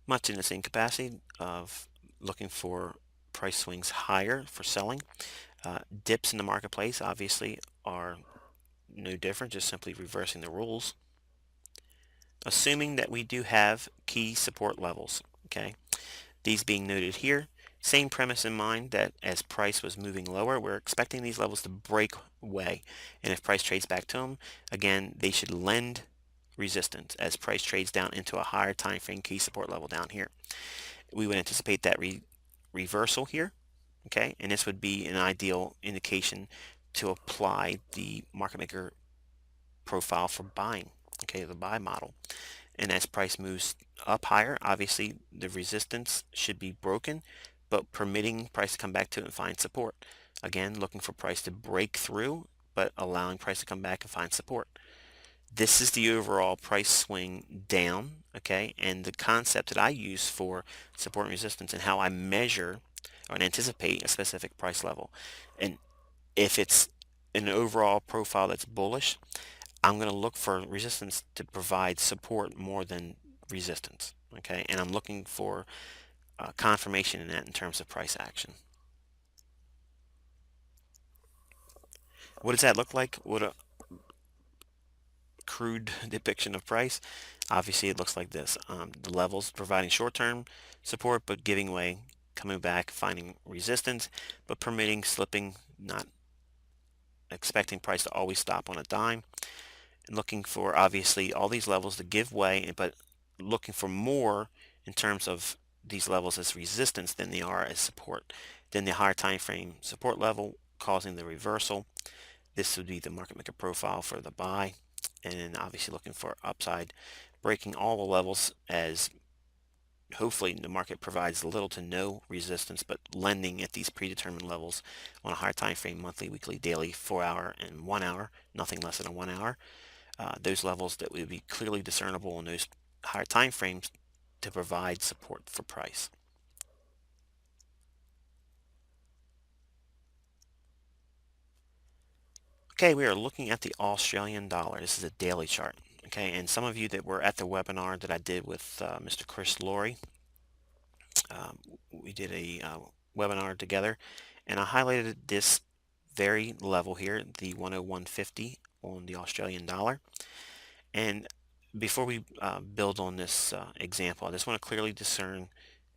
Much in the same capacity of looking for price swings higher for selling. Dips in the marketplace obviously are no different, just simply reversing the rules. Assuming that we do have key support levels, okay, these being noted here, same premise in mind that as price was moving lower, we're expecting these levels to break away, and if price trades back to them, again, they should lend resistance as price trades down into a higher time frame key support level down here. We would anticipate that reversal here, okay, and this would be an ideal indication to apply the market maker profile for buying, okay, the buy model. And as price moves up higher, obviously the resistance should be broken, but permitting price to come back to it and find support. Again, looking for price to break through, but allowing price to come back and find support. This is the overall price swing down, okay? And the concept that I use for support and resistance and how I measure or anticipate a specific price level. And if it's an overall profile that's bullish, I'm going to look for resistance to provide support more than resistance, okay? And I'm looking for confirmation in that in terms of price action. What does that look like? What crude depiction of price, obviously it looks like this. The levels providing short-term support, but giving way, coming back, finding resistance, but permitting slipping, not expecting price to always stop on a dime, and looking for obviously all these levels to give way, but looking for more in terms of these levels as resistance than they are as support. Then the higher time frame support level causing the reversal. This would be the market maker profile for the buy, and then obviously looking for upside, breaking all the levels as hopefully the market provides little to no resistance, but lending at these predetermined levels on a higher time frame, monthly, weekly, daily, 4 hour and 1 hour, nothing less than a 1 hour. Those levels that would be clearly discernible in those higher time frames to provide support for price. Okay, we are looking at the Australian dollar. This is a daily chart. Okay, and some of you that were at the webinar that I did with Mr. Chris Laurie, um, we did a webinar together, and I highlighted this very level here, the 101.50 on the Australian dollar. And before we build on this example, I just want to clearly discern,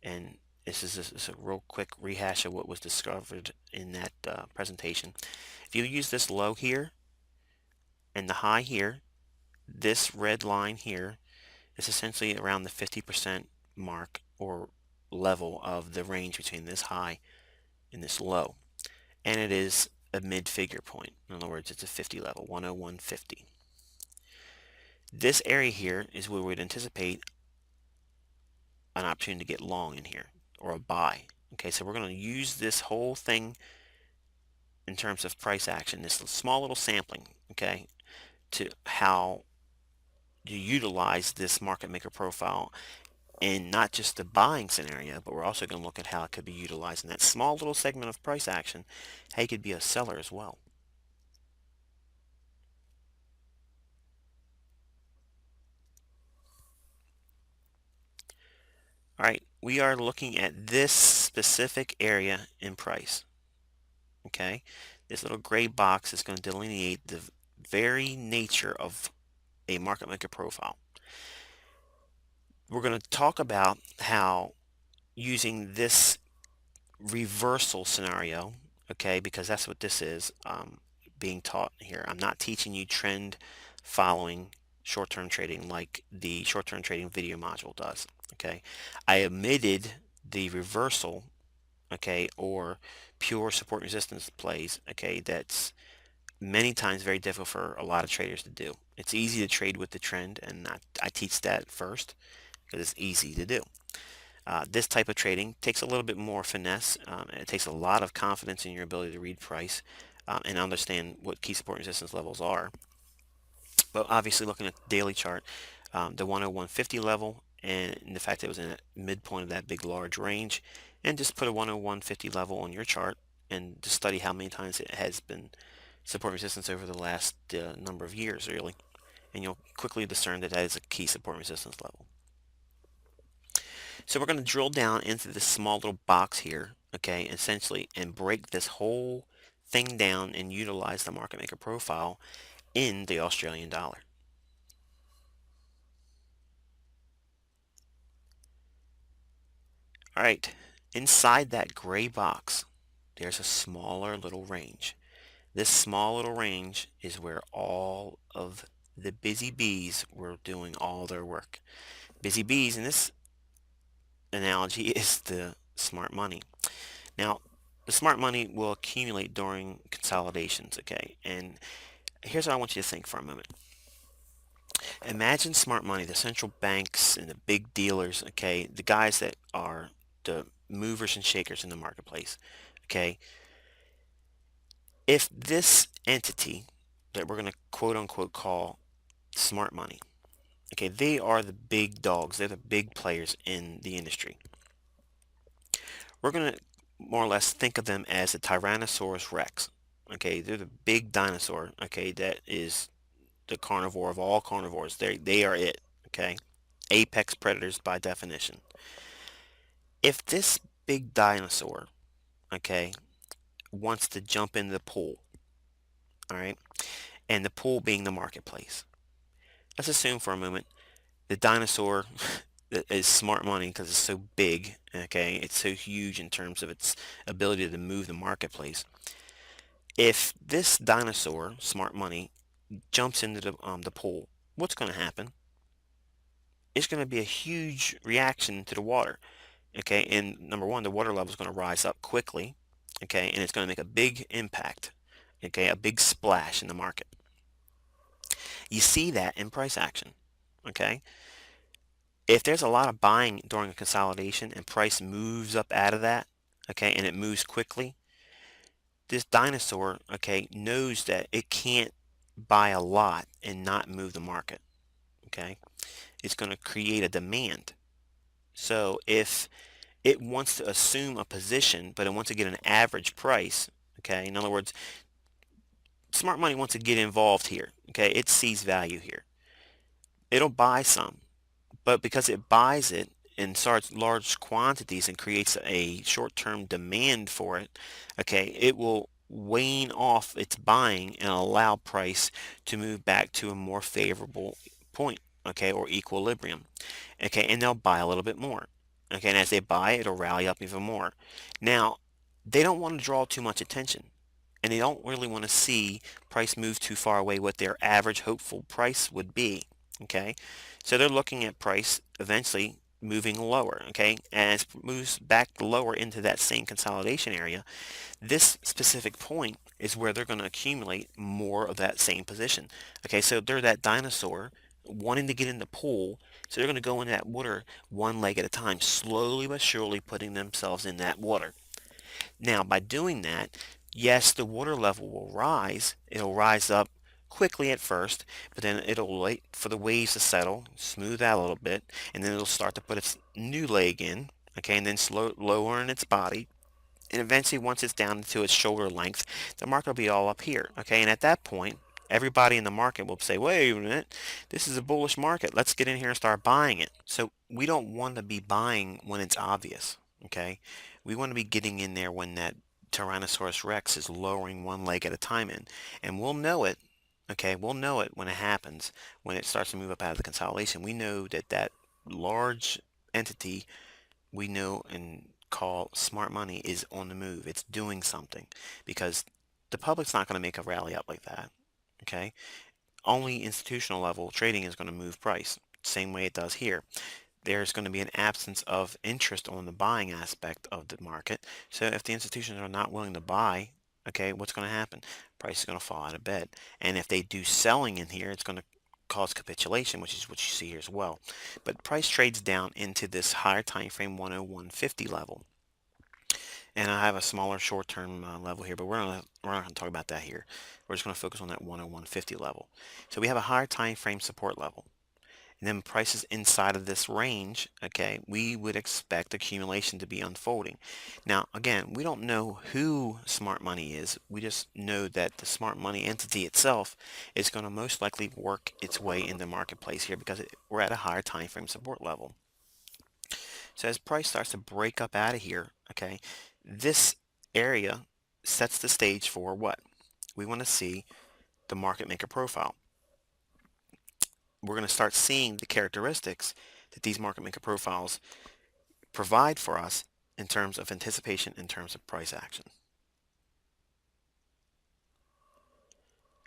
and this is a real quick rehash of what was discovered in that presentation. If you use this low here and the high here, this red line here is essentially around the 50% mark or level of the range between this high and this low. And it is a mid-figure point. In other words, it's a 50 level, 101.50. This area here is where we'd anticipate an opportunity to get long in here, or a buy. Okay, so we're going to use this whole thing in terms of price action, this small little sampling, okay, to how you utilize this market maker profile in not just the buying scenario, but we're also going to look at how it could be utilized in that small little segment of price action, how you could be a seller as well. All right, we are looking at this specific area in price. Okay, this little gray box is going to delineate the very nature of a market maker profile. We're going to talk about how using this reversal scenario, okay, because that's what this is being taught here. I'm not teaching you trend following short-term trading like the short-term trading video module does, okay. I omitted the reversal, okay, or pure support resistance plays, okay, that's many times very difficult for a lot of traders to do. It's easy to trade with the trend, and I teach that first because it's easy to do. This type of trading takes a little bit more finesse, and it takes a lot of confidence in your ability to read price and understand what key support and resistance levels are. But obviously looking at the daily chart, the 101.50 level and the fact that it was in the midpoint of that big large range, and just put a 101.50 level on your chart and just study how many times it has been support resistance over the last number of years really, and you'll quickly discern that that is a key support resistance level. So we're going to drill down into this small little box here, okay, essentially, and break this whole thing down and utilize the market maker profile in the Australian dollar. All right, inside that gray box, there's a smaller little range. This small little range is where all of the busy bees were doing all their work. Busy bees in this analogy is the smart money. Now, the smart money will accumulate during consolidations, okay? And here's what I want you to think for a moment. Imagine smart money, the central banks and the big dealers, okay? The guys that are the movers and shakers in the marketplace, okay? If this entity that we're going to quote unquote call smart money, okay, they are the big dogs, they're the big players in the industry. We're going to more or less think of them as a Tyrannosaurus Rex. Okay, they're the big dinosaur. Okay, that is the carnivore of all carnivores. They are it. Okay, apex predators by definition. If this big dinosaur, okay, wants to jump in the pool, all right, and the pool being the marketplace, let's assume for a moment the dinosaur is smart money because it's so big, okay? It's so huge in terms of its ability to move the marketplace. If this dinosaur, smart money, jumps into the pool, what's going to happen? It's going to be a huge reaction to the water, okay? And number one, the water level is going to rise up quickly, okay? And it's going to make a big impact, okay? A big splash in the market. You see that in price action, okay? If there's a lot of buying during a consolidation and price moves up out of that, okay, and it moves quickly, this dinosaur, okay, knows that it can't buy a lot and not move the market, okay? It's going to create a demand. So if it wants to assume a position, but it wants to get an average price, okay, in other words, smart money wants to get involved here, okay, it sees value here. It'll buy some, but because it buys it in such large quantities and creates a short-term demand for it, okay, it will wane off its buying and allow price to move back to a more favorable point, okay, or equilibrium, okay, and they'll buy a little bit more, okay, and as they buy, it'll rally up even more. Now, they don't want to draw too much attention, and they don't really want to see price move too far away what their average hopeful price would be, okay? So they're looking at price eventually moving lower, okay? As it moves back lower into that same consolidation area, this specific point is where they're going to accumulate more of that same position. Okay, so they're that dinosaur wanting to get in the pool, so they're going to go in that water one leg at a time, slowly but surely putting themselves in that water. Now, by doing that, yes, the water level will rise. It'll rise up quickly at first, but then it'll wait for the waves to settle, smooth out a little bit, and then it'll start to put its new leg in, okay, and then lower in its body. And eventually, once it's down to its shoulder length, the market will be all up here, okay? And at that point, everybody in the market will say, wait a minute, this is a bullish market. Let's get in here and start buying it. So we don't want to be buying when it's obvious, okay? We want to be getting in there when that Tyrannosaurus Rex is lowering one leg at a time in. And we'll know it, okay? We'll know it when it happens, when it starts to move up out of the consolidation. We know that that large entity we know and call smart money is on the move. It's doing something because the public's not going to make a rally up like that. Okay? Only institutional level trading is going to move price. Same way it does here. There's going to be an absence of interest on the buying aspect of the market. So if the institutions are not willing to buy, okay, what's going to happen? Price is going to fall out of bed. And if they do selling in here, it's going to cause capitulation, which is what you see here as well. But price trades down into this higher time frame 101.50 level. And I have a smaller short-term level here, but we're not going to talk about that here. We're just going to focus on that 101.50 level. So we have a higher time frame support level. And then prices inside of this range, okay, we would expect accumulation to be unfolding. Now, again, we don't know who smart money is. We just know that the smart money entity itself is going to most likely work its way in the marketplace here because we're at a higher time frame support level. So as price starts to break up out of here, okay, this area sets the stage for what? We want to see the market maker profile. We're going to start seeing the characteristics that these market maker profiles provide for us in terms of anticipation, in terms of price action.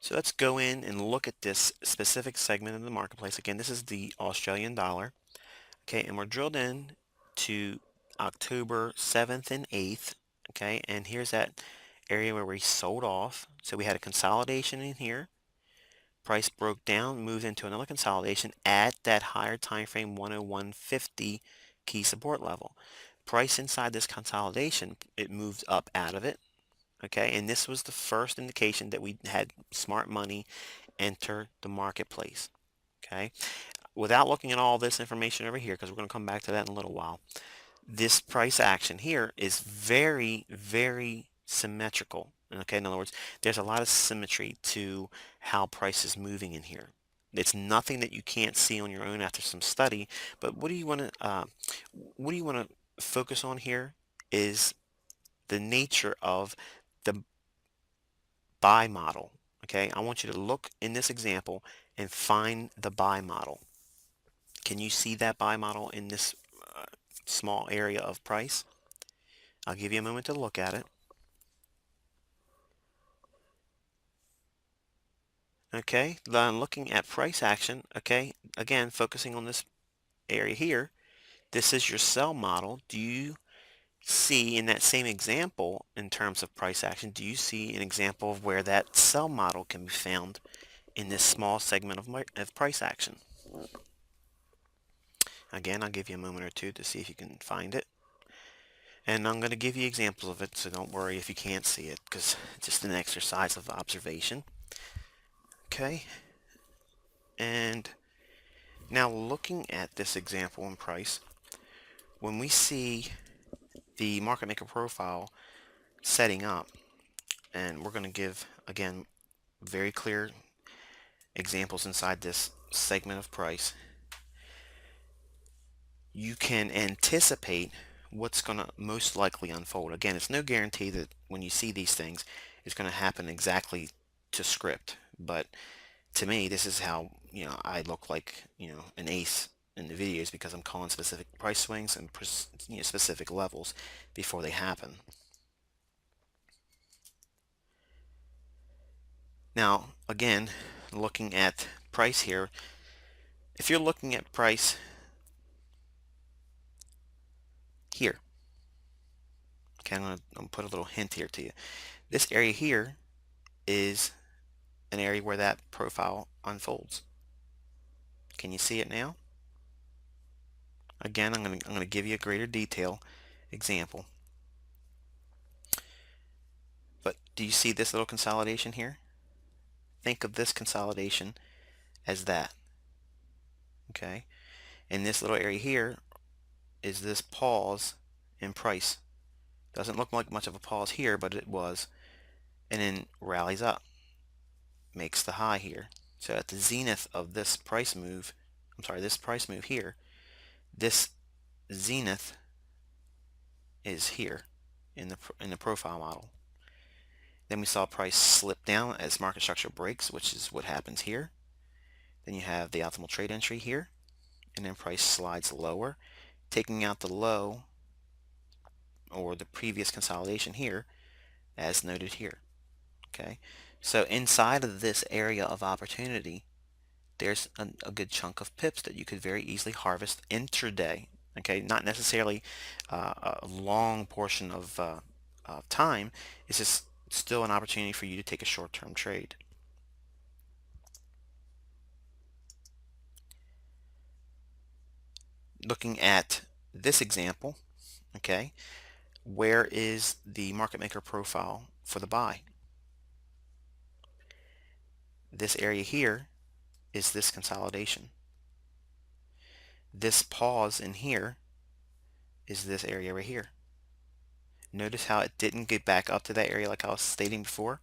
So let's go in and look at this specific segment of the marketplace. Again, this is the Australian dollar. Okay, and we're drilled in to October 7th and 8th. Okay, and here's that area where we sold off. So we had a consolidation in here. Price broke down, moved into another consolidation at that higher time frame 101.50 key support level. Price inside this consolidation, it moved up out of it. Okay, and this was the first indication that we had smart money enter the marketplace. Okay, without looking at all this information over here, because we're going to come back to that in a little while, this price action here is very, very symmetrical. Okay, in other words, there's a lot of symmetry to how price is moving in here. It's nothing that you can't see on your own after some study, but what do you want to focus on here is the nature of the buy model. Okay, I want you to look in this example and find the buy model. Can you see that buy model in this small area of price? I'll give you a moment to look at it. Okay, then looking at price action, okay, again, focusing on this area here, this is your sell model. Do you see in that same example, in terms of price action, do you see an example of where that sell model can be found in this small segment of price action? Again, I'll give you a moment or two to see if you can find it. And I'm going to give you examples of it, so don't worry if you can't see it, because it's just an exercise of observation. Okay, and now looking at this example in price, when we see the market maker profile setting up, and we're going to give, again, very clear examples inside this segment of price, you can anticipate what's going to most likely unfold. Again, it's no guarantee that when you see these things, it's going to happen exactly to script, but to me, this is how, I look like, an ace in the videos, because I'm calling specific price swings and specific levels before they happen. Now, again, looking at price here, if you're looking at price here, okay, I'm going to put a little hint here to you. This area here is an area where that profile unfolds. Can you see it now? Again, I'm going to give you a greater detail example. But do you see this little consolidation here? Think of this consolidation as that. Okay, and this little area here is this pause in price. Doesn't look like much of a pause here, but it was, and then rallies up, makes the high here. So at the zenith of this price move, this price move here, this zenith is here in the profile model. Then we saw price slip down as market structure breaks, which is what happens here. Then you have the optimal trade entry here, and then price slides lower, taking out the low or the previous consolidation here, as noted here. Okay, so inside of this area of opportunity, there's a good chunk of pips that you could very easily harvest intraday. Okay, not necessarily a long portion of time. It's just still an opportunity for you to take a short-term trade. Looking at this example, okay, where is the market maker profile for the buy? This area here is this consolidation. This pause in here is this area right here. Notice how it didn't get back up to that area like I was stating before.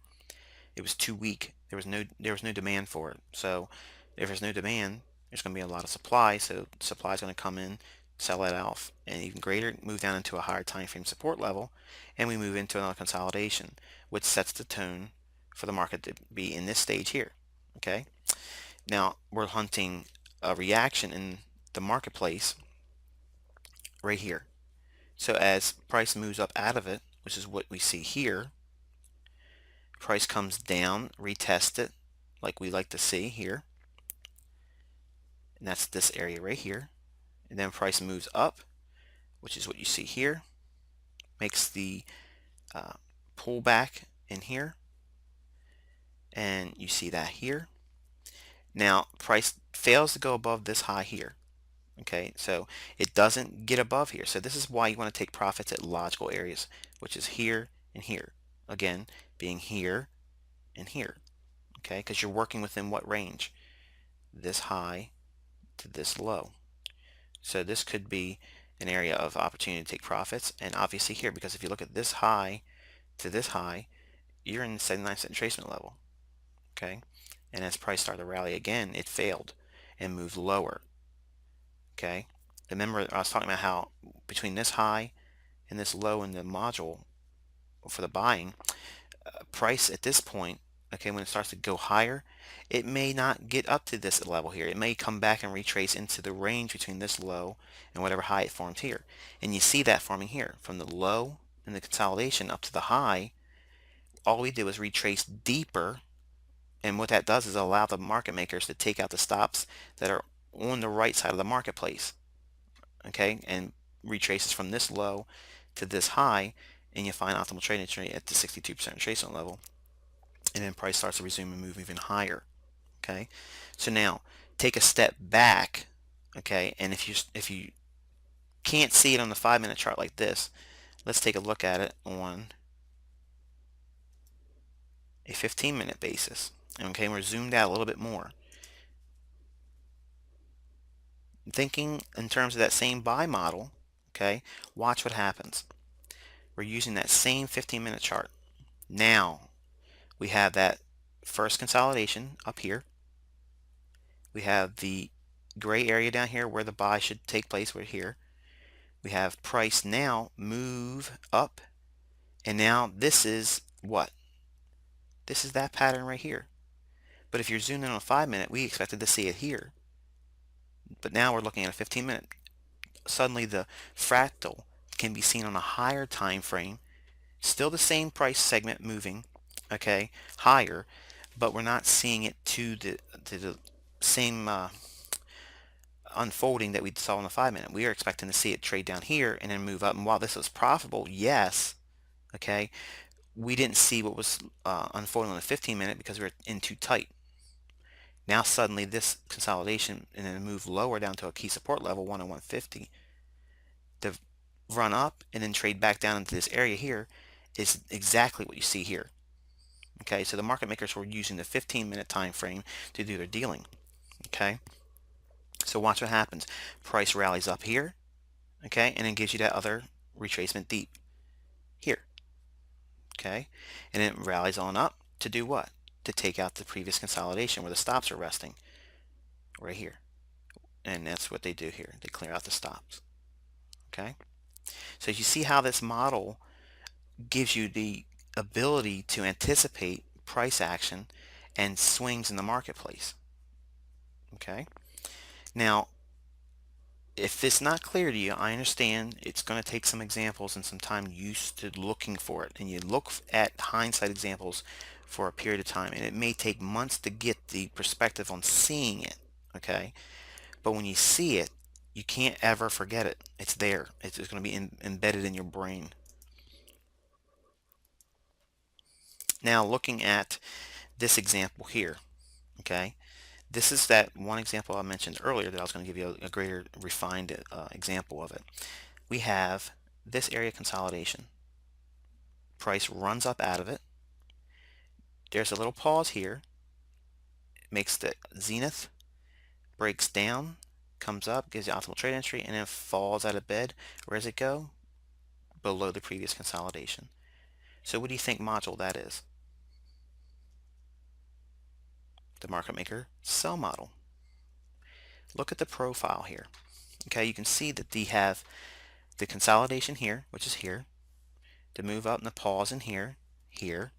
It was too weak. There was no demand for it. So if there's no demand, there's going to be a lot of supply. So supply is going to come in, sell it off, and even greater, move down into a higher time frame support level, and we move into another consolidation, which sets the tone for the market to be in this stage here. Okay. Now we're hunting a reaction in the marketplace right here. So as price moves up out of it, which is what we see here, price comes down, retest it like we like to see here, and that's this area right here, and then price moves up, which is what you see here, makes the pullback in here, and you see that here. Now price fails to go above this high here. Okay, so it doesn't get above here. So this is why you want to take profits at logical areas, which is here and here. Again, being here and here. Okay, because you're working within what range? This high to this low. So this could be an area of opportunity to take profits, and obviously here, because if you look at this high to this high, you're in the 79% retracement level. Okay, and as price started to rally again, it failed and moved lower. Okay, remember I was talking about how between this high and this low in the module for the buying, price at this point okay, when it starts to go higher, it may not get up to this level here. It may come back and retrace into the range between this low and whatever high it formed here. And you see that forming here from the low in the consolidation up to the high. All we did was retrace deeper, and what that does is allow the market makers to take out the stops that are on the right side of the marketplace, okay, and retraces from this low to this high, and you find optimal trading trade at the 62% retracement level, and then price starts to resume and move even higher. Okay, so now take a step back, okay, and if you can't see it on the 5-minute chart like this, let's take a look at it on a 15-minute basis. Okay, we're zoomed out a little bit more, thinking in terms of that same buy model. Okay, watch what happens. We're using that same 15-minute chart. Now we have that first consolidation up here. We have the gray area down here where the buy should take place. We're here. We have price now move up, and now this is what? This is that pattern right here. But if you're zoomed in on a 5-minute, we expected to see it here. But now we're looking at a 15-minute. Suddenly the fractal can be seen on a higher time frame. Still the same price segment moving, okay, higher, but we're not seeing it to the same unfolding that we saw in the 5-minute. We are expecting to see it trade down here and then move up. And while this was profitable, yes, okay, we didn't see what was unfolding on the 15-minute because we were in too tight. Now suddenly this consolidation and then move lower down to a key support level 101.50, the run up and then trade back down into this area here is exactly what you see here. Okay, so the market makers were using the 15-minute time frame to do their dealing. Okay, so watch what happens. Price rallies up here, okay, and then gives you that other retracement deep here. Okay, and it rallies on up to do what? To take out the previous consolidation where the stops are resting right here. And that's what they do here. They clear out the stops. Okay, so you see how this model gives you the ability to anticipate price action and swings in the marketplace. Okay, now if it's not clear to you, I understand it's going to take some examples and some time used to looking for it, and you look at hindsight examples for a period of time, and it may take months to get the perspective on seeing it. Okay, but when you see it, you can't ever forget it. It's there. It's going to be embedded in your brain. Now looking at this example here, okay, this is that one example I mentioned earlier that I was going to give you a greater refined example of it. We have this area consolidation. Price runs up out of it. There's a little pause here. It makes the zenith, breaks down, comes up, gives you optimal trade entry, and then falls out of bed. Where does it go? Below the previous consolidation. So what do you think module that is? The market maker sell model. Look at the profile here. Okay, you can see that they have the consolidation here, which is here, the move up and the pause in here, here,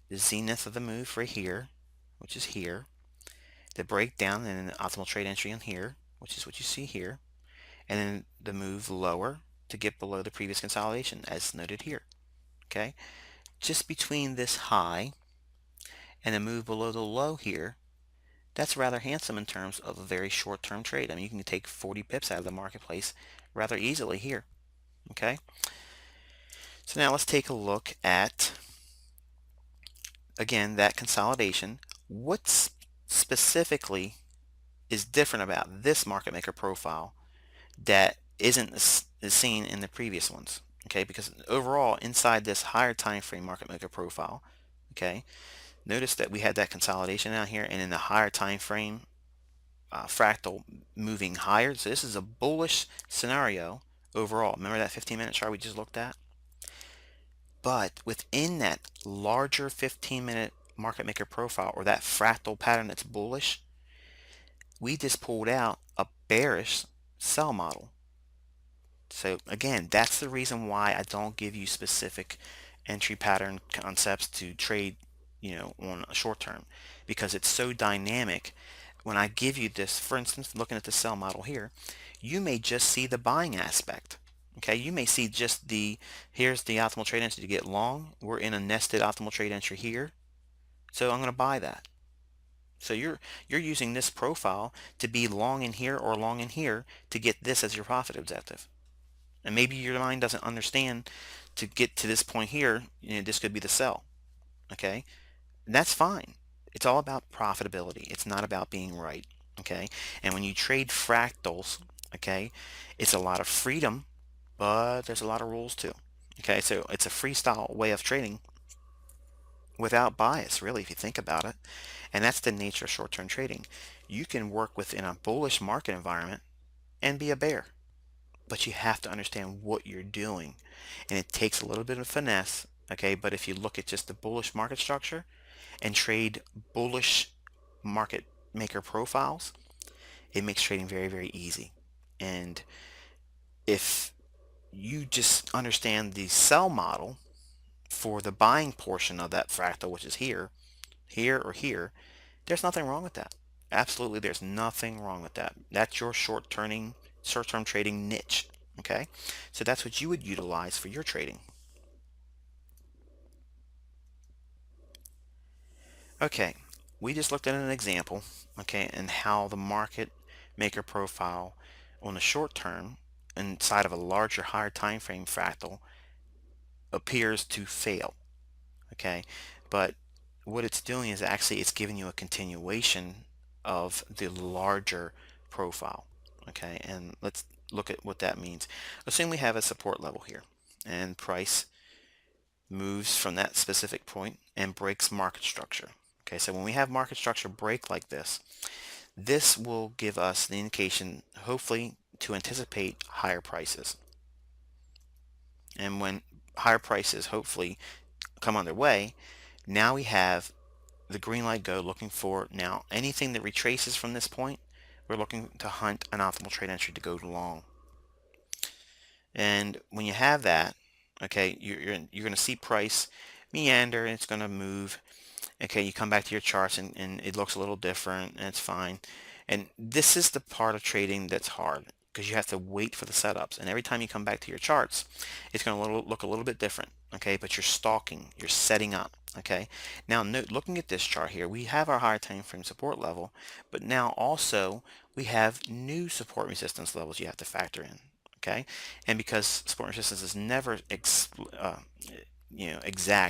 the zenith of the move right here, which is here, the breakdown and then the optimal trade entry in here, which is what you see here, and then the move lower to get below the previous consolidation as noted here. Okay, just between this high and the move below the low here, that's rather handsome in terms of a very short-term trade. I mean, you can take 40 pips out of the marketplace rather easily here. Okay, so now let's take a look at, again, that consolidation. What specifically is different about this market maker profile that isn't seen in the previous ones? Okay, because overall inside this higher time frame market maker profile, okay, notice that we had that consolidation out here, and in the higher time frame fractal moving higher. So this is a bullish scenario overall. Remember that 15-minute chart we just looked at? But within that larger 15-minute market maker profile, or that fractal pattern that's bullish, we just pulled out a bearish sell model. So again, that's the reason why I don't give you specific entry pattern concepts to trade on a short term, because it's so dynamic. When I give you this, for instance, looking at the sell model here, you may just see the buying aspect. Okay, you may see just here's the optimal trade entry to get long. We're in a nested optimal trade entry here, so I'm going to buy that. So you're using this profile to be long in here or long in here to get this as your profit objective. And maybe your mind doesn't understand to get to this point here, this could be the sell. Okay, and that's fine. It's all about profitability. It's not about being right. Okay, and when you trade fractals, okay, it's a lot of freedom, but there's a lot of rules too. Okay, so it's a freestyle way of trading without bias, really, if you think about it. And that's the nature of short-term trading. You can work within a bullish market environment and be a bear, but you have to understand what you're doing. And it takes a little bit of finesse, okay? But if you look at just the bullish market structure and trade bullish market maker profiles, it makes trading very, very easy. And if you just understand the sell model for the buying portion of that fractal, which is here, here, or here, there's nothing wrong with that. Absolutely, there's nothing wrong with that. That's your short-term trading niche. Okay, so that's what you would utilize for your trading. Okay, we just looked at an example, okay, and how the market maker profile on the short term inside of a larger, higher time frame fractal appears to fail. Okay, but what it's doing is actually it's giving you a continuation of the larger profile. Okay, and let's look at what that means. Assume we have a support level here, and price moves from that specific point and breaks market structure. Okay, so when we have market structure break like this will give us the indication, hopefully, to anticipate higher prices. And when higher prices hopefully come on their way, now we have the green light go looking for now anything that retraces from this point. We're looking to hunt an optimal trade entry to go long. And when you have that, okay, you're going to see price meander, and it's going to move. Okay, you come back to your charts and it looks a little different, and it's fine. And this is the part of trading that's hard, because you have to wait for the setups. And every time you come back to your charts, it's going to look a little bit different. Okay, but you're stalking, you're setting up. Okay, now note, looking at this chart here, we have our higher time frame support level, but now also we have new support resistance levels you have to factor in. Okay, and because support resistance is never exact,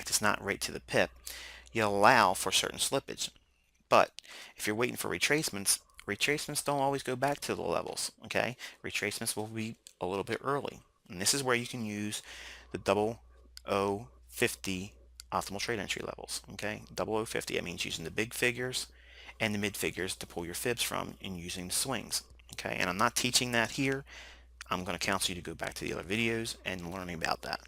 it's not right to the pip, you allow for certain slippage. But if you're waiting for retracements don't always go back to the levels. Okay, retracements will be a little bit early, and this is where you can use the 0050 optimal trade entry levels. Okay, 0050, that means using the big figures and the mid figures to pull your fibs from and using the swings. Okay, and I'm not teaching that here. I'm going to counsel you to go back to the other videos and learning about that.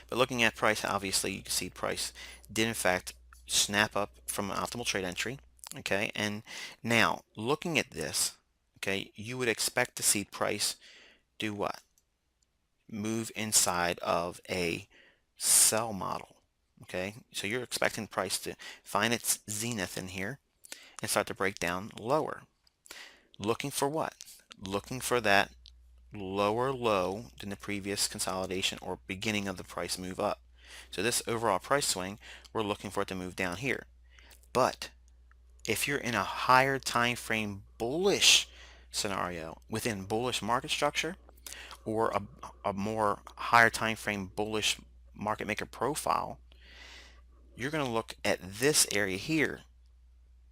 But looking at price, obviously you can see price did in fact snap up from an optimal trade entry. Okay, and now looking at this, okay, you would expect to see price do what? Move inside of a sell model. Okay, so you're expecting price to find its zenith in here and start to break down lower. Looking for what? Looking for that lower low than the previous consolidation or beginning of the price move up. So this overall price swing, we're looking for it to move down here. But if you're in a higher time frame bullish scenario within bullish market structure, or a more higher time frame bullish market maker profile, you're going to look at this area here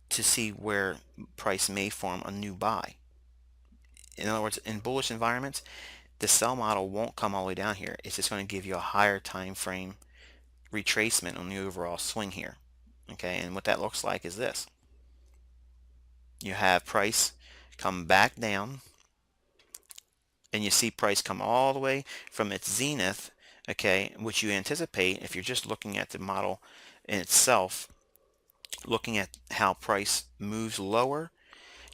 to see where price may form a new buy. In other words, in bullish environments, the sell model won't come all the way down here. It's just going to give you a higher time frame retracement on the overall swing here. Okay, and what that looks like is this. You have price come back down, and you see price come all the way from its zenith, okay, which you anticipate if you're just looking at the model in itself, looking at how price moves lower,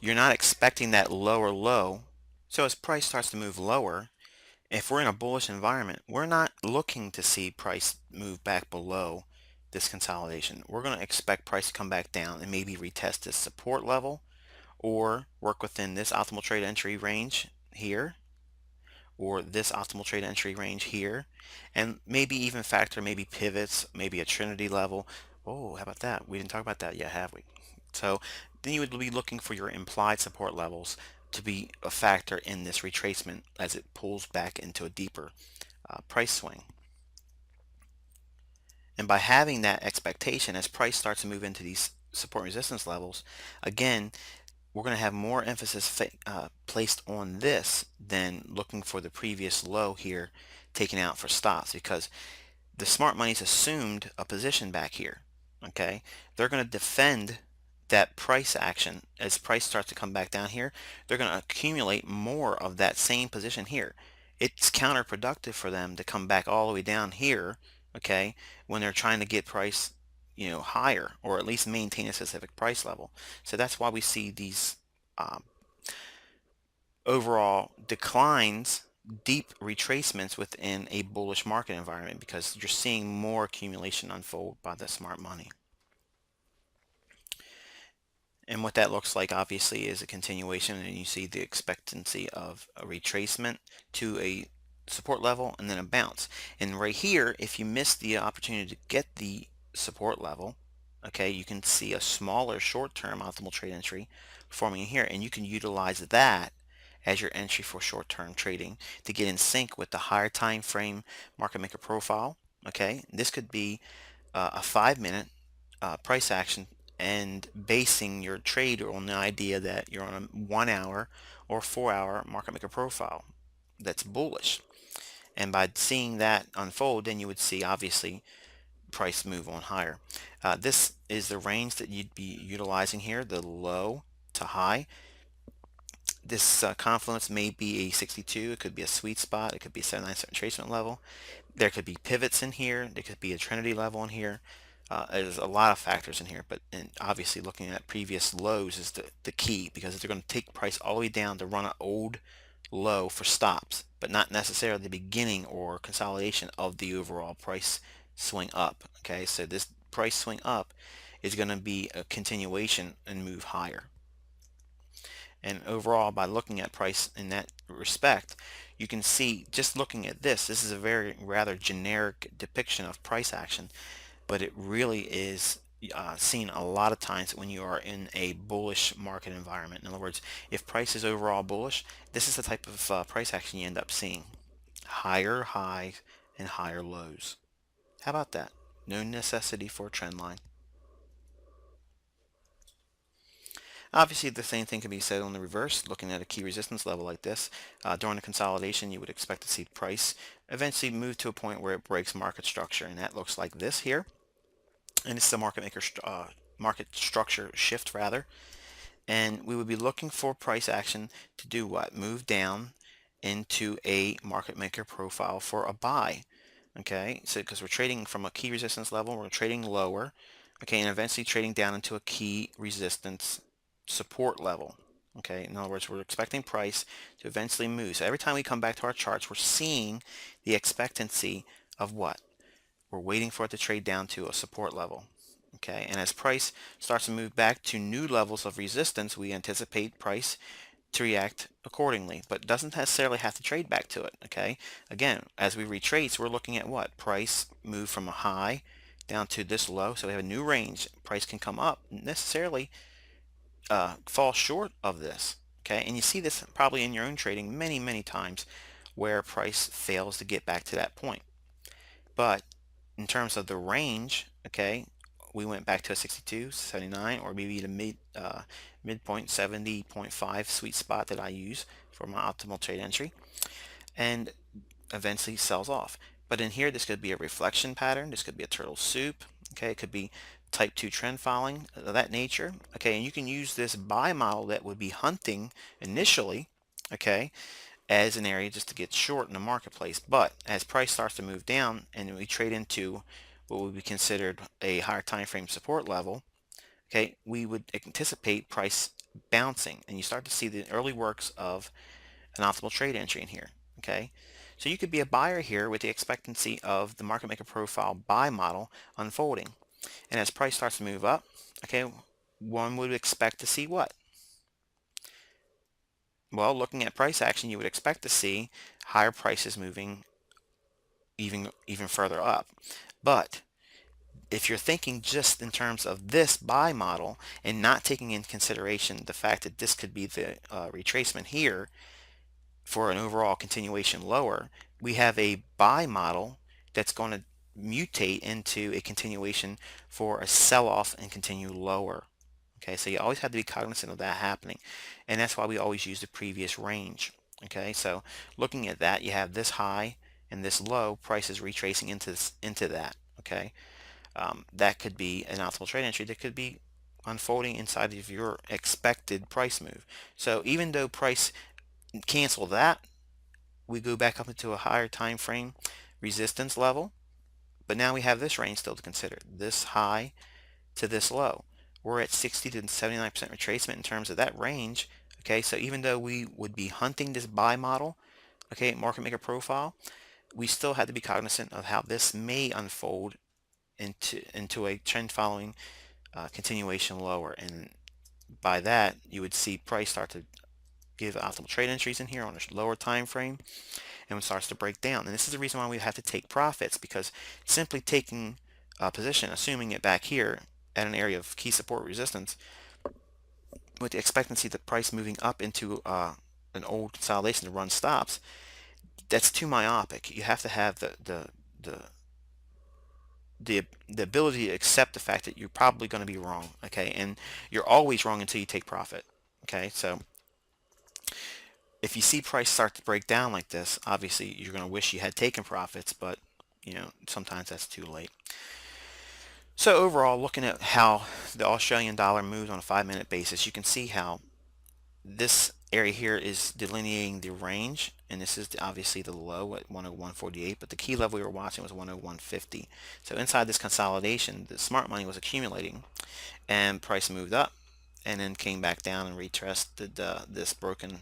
you're not expecting that lower low. So as price starts to move lower, if we're in a bullish environment, we're not looking to see price move back below this consolidation. We're going to expect price to come back down and maybe retest this support level or work within this optimal trade entry range here or this optimal trade entry range here, and maybe even factor maybe pivots, maybe a Trinity level. Oh, how about that? We didn't talk about that yet, have we? So then you would be looking for your implied support levels to be a factor in this retracement as it pulls back into a deeper price swing. And by having that expectation, as price starts to move into these support resistance levels, again, we're going to have more emphasis placed on this than looking for the previous low here taken out for stops, because the smart money's assumed a position back here. Okay, they're going to defend that price action. As price starts to come back down here, they're going to accumulate more of that same position here. It's counterproductive for them to come back all the way down here, okay, when they're trying to get price, higher, or at least maintain a specific price level. So that's why we see these um, overall declines, deep retracements within a bullish market environment, because you're seeing more accumulation unfold by the smart money. And what that looks like obviously is a continuation, and you see the expectancy of a retracement to a support level and then a bounce. And right here, if you miss the opportunity to get the support level, okay, you can see a smaller short-term optimal trade entry forming here, and you can utilize that as your entry for short-term trading to get in sync with the higher time frame market maker profile. Okay, this could be a 5-minute price action, and basing your trade on the idea that you're on a 1 hour or 4 hour market maker profile that's bullish. And by seeing that unfold, then you would see obviously price move on higher. This is the range that you'd be utilizing here, the low to high. This confluence may be a 62, it could be a sweet spot, it could be a 79 retracement level. There could be pivots in here, there could be a Trinity level in here. There's a lot of factors in here, but obviously looking at previous lows is the key, because they're going to take price all the way down to run an old low for stops, but not necessarily the beginning or consolidation of the overall price swing up. Okay, so this price swing up is going to be a continuation and move higher. And overall, by looking at price in that respect, you can see, just looking at this is a very rather generic depiction of price action, but it really is seen a lot of times when you are in a bullish market environment. In other words, if price is overall bullish, this is the type of price action you end up seeing. Higher highs and higher lows. How about that? No necessity for a trend line. Obviously, the same thing can be said on the reverse. Looking at a key resistance level like this, during the consolidation, you would expect to see price eventually move to a point where it breaks market structure, and that looks like this here. And it's the market structure shift rather. And we would be looking for price action to do what? Move down into a market maker profile for a buy. Okay, so because we're trading from a key resistance level, we're trading lower, okay, and eventually trading down into a key resistance support level. Okay, in other words, we're expecting price to eventually move. So every time we come back to our charts, we're seeing the expectancy of what? We're waiting for it to trade down to a support level. Okay, and as price starts to move back to new levels of resistance, we anticipate price to react accordingly, but doesn't necessarily have to trade back to it. Okay, again, as we retrace, we're looking at what? Price move from a high down to this low, so we have a new range. Price can come up, necessarily fall short of this. Okay, and you see this probably in your own trading many times, where price fails to get back to that point. But in terms of the range, okay, we went back to a 62, 79, or maybe the midpoint 70.5 sweet spot that I use for my optimal trade entry, and eventually sells off. But in here, this could be a reflection pattern, this could be a turtle soup, okay, it could be type 2 trend following of that nature, okay, and you can use this buy model that would be hunting initially, okay, as an area just to get short in the marketplace. But as price starts to move down and we trade into what would be considered a higher time frame support level, okay, we would anticipate price bouncing, and you start to see the early works of an optimal trade entry in here. Okay, so you could be a buyer here with the expectancy of the market maker profile buy model unfolding. And as price starts to move up, okay, one would expect to see what? Well, looking at price action, you would expect to see higher prices moving even further up. But if you're thinking just in terms of this buy model and not taking into consideration the fact that this could be the retracement here for an overall continuation lower, we have a buy model that's going to mutate into a continuation for a sell-off and continue lower. Okay, so you always have to be cognizant of that happening, and that's why we always use the previous range. Okay, so looking at that, you have this high and this low, prices retracing into that. Okay, that could be an optimal trade entry that could be unfolding inside of your expected price move. So even though price cancel that, we go back up into a higher time frame resistance level, but now we have this range still to consider, this high to this low. We're at 60 to 79% retracement in terms of that range. Okay, so even though we would be hunting this buy model, okay, market maker profile, we still had to be cognizant of how this may unfold into a trend following continuation lower, and by that you would see price start to give optimal trade entries in here on a lower time frame, and it starts to break down. And this is the reason why we have to take profits, because simply taking a position, assuming it back here at an area of key support resistance, with the expectancy that price moving up into an old consolidation to run stops, that's too myopic. You have to have the the ability to accept the fact that you're probably going to be wrong. Okay, and you're always wrong until you take profit. Okay, so if you see price start to break down like this, obviously you're going to wish you had taken profits, but sometimes that's too late. So overall, looking at how the Australian dollar moves on a 5-minute basis, you can see how this area here is delineating the range, and this is obviously the low at 101.48, but the key level we were watching was 101.50. So inside this consolidation, the smart money was accumulating, and price moved up and then came back down and retested this broken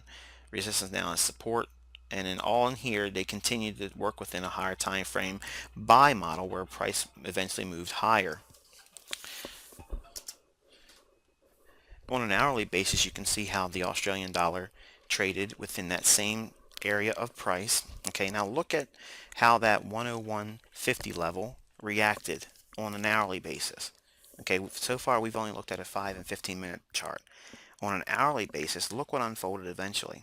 resistance now as support. And then all in here, they continued to work within a higher time frame buy model where price eventually moved higher. On an hourly basis, you can see how the Australian dollar traded within that same area of price. Okay, now look at how that 101.50 level reacted on an hourly basis. Okay, so far we've only looked at a 5 and 15-minute chart. On an hourly basis, look what unfolded eventually.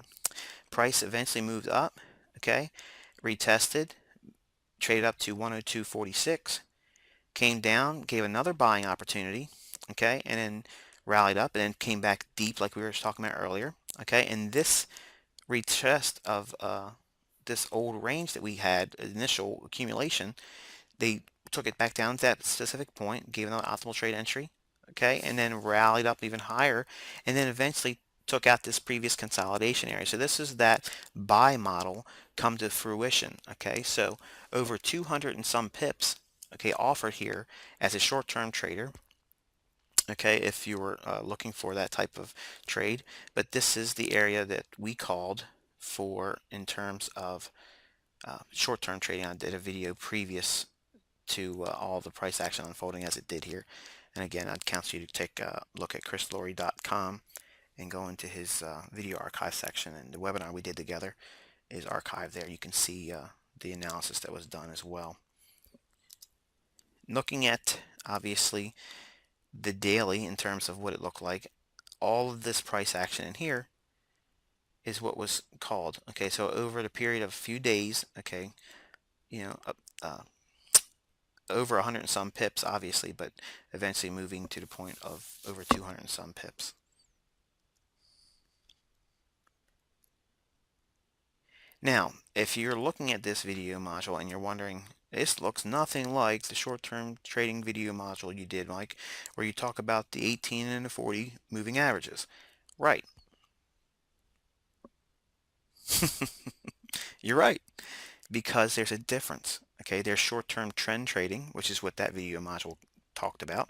Price eventually moved up, okay, retested, traded up to 102.46, came down, gave another buying opportunity, okay, and then rallied up and then came back deep like we were talking about earlier, okay, and this retest of this old range that we had, initial accumulation, they took it back down to that specific point, gave another optimal trade entry, okay, and then rallied up even higher, and then eventually took out this previous consolidation area. So this is that buy model come to fruition, okay, so over 200 and some pips, okay, offered here as a short-term trader, okay, if you were looking for that type of trade. But this is the area that we called for in terms of short-term trading. I did a video previous to all the price action unfolding as it did here. And again, I'd counsel you to take a look at chrislaurie.com and go into his video archive section, and the webinar we did together is archived there. You can see the analysis that was done as well. Looking at obviously the daily in terms of what it looked like, all of this price action in here is what was called. Okay, so over the period of a few days, okay, over 100 and some pips obviously, but eventually moving to the point of over 200 and some pips. Now, if you're looking at this video module and you're wondering, this looks nothing like the short-term trading video module you did, Mike, where you talk about the 18 and the 40 moving averages. Right. You're right, because there's a difference. Okay, there's short-term trend trading, which is what that video module talked about,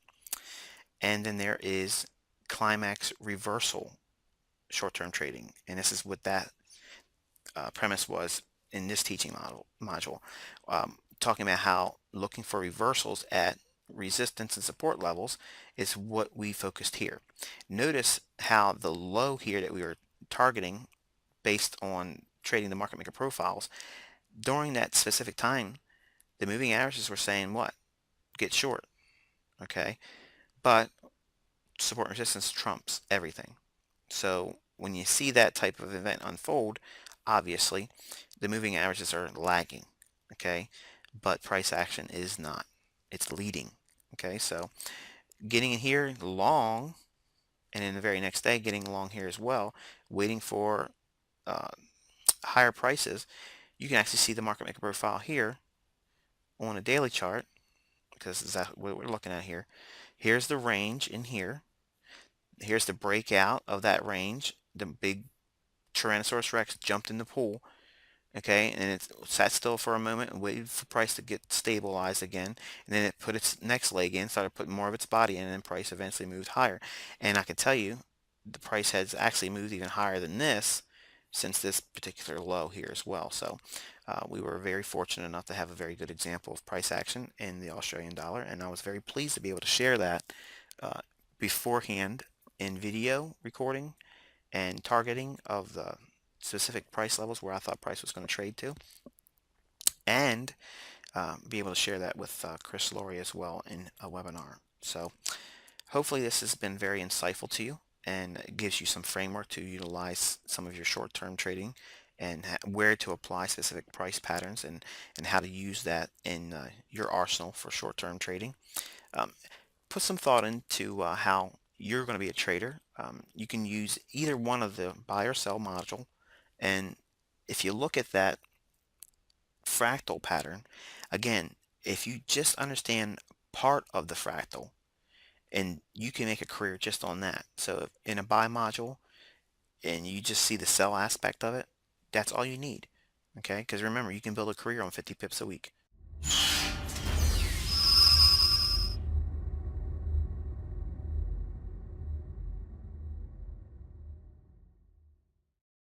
and then there is climax reversal short-term trading, and this is what that premise was in this teaching module, talking about how looking for reversals at resistance and support levels is what we focused here. Notice how the low here that we were targeting based on trading the market maker profiles, during that specific time, the moving averages were saying what? Get short, okay? But support and resistance trumps everything. So when you see that type of event unfold, obviously the moving averages are lagging, okay? But price action is not. It's leading, okay? So getting in here long, and in the very next day getting long here as well, waiting for uh, higher prices, you can actually see the market maker profile here on a daily chart, because that's what we're looking at here. Here's the range in here. Here's the breakout of that range. The big Tyrannosaurus Rex jumped in the pool, okay, and it sat still for a moment and waited for price to get stabilized again, and then it put its next leg in, started putting more of its body in, and then price eventually moved higher. And I can tell you the price has actually moved even higher than this since this particular low here as well. So we were very fortunate enough to have a very good example of price action in the Australian dollar, and I was very pleased to be able to share that uh, beforehand in video recording and targeting of the specific price levels where I thought price was going to trade to, and be able to share that with Chris Laurie as well in a webinar. So hopefully this has been very insightful to you and gives you some framework to utilize some of your short-term trading, and where to apply specific price patterns, and how to use that in your arsenal for short-term trading. Um, Put some thought into how you're going to be a trader. You can use either one of the buy or sell module, and if you look at that fractal pattern, again, if you just understand part of the fractal, and you can make a career just on that. So if in a buy module and you just see the sell aspect of it, that's all you need. Okay, because remember, you can build a career on 50 pips a week.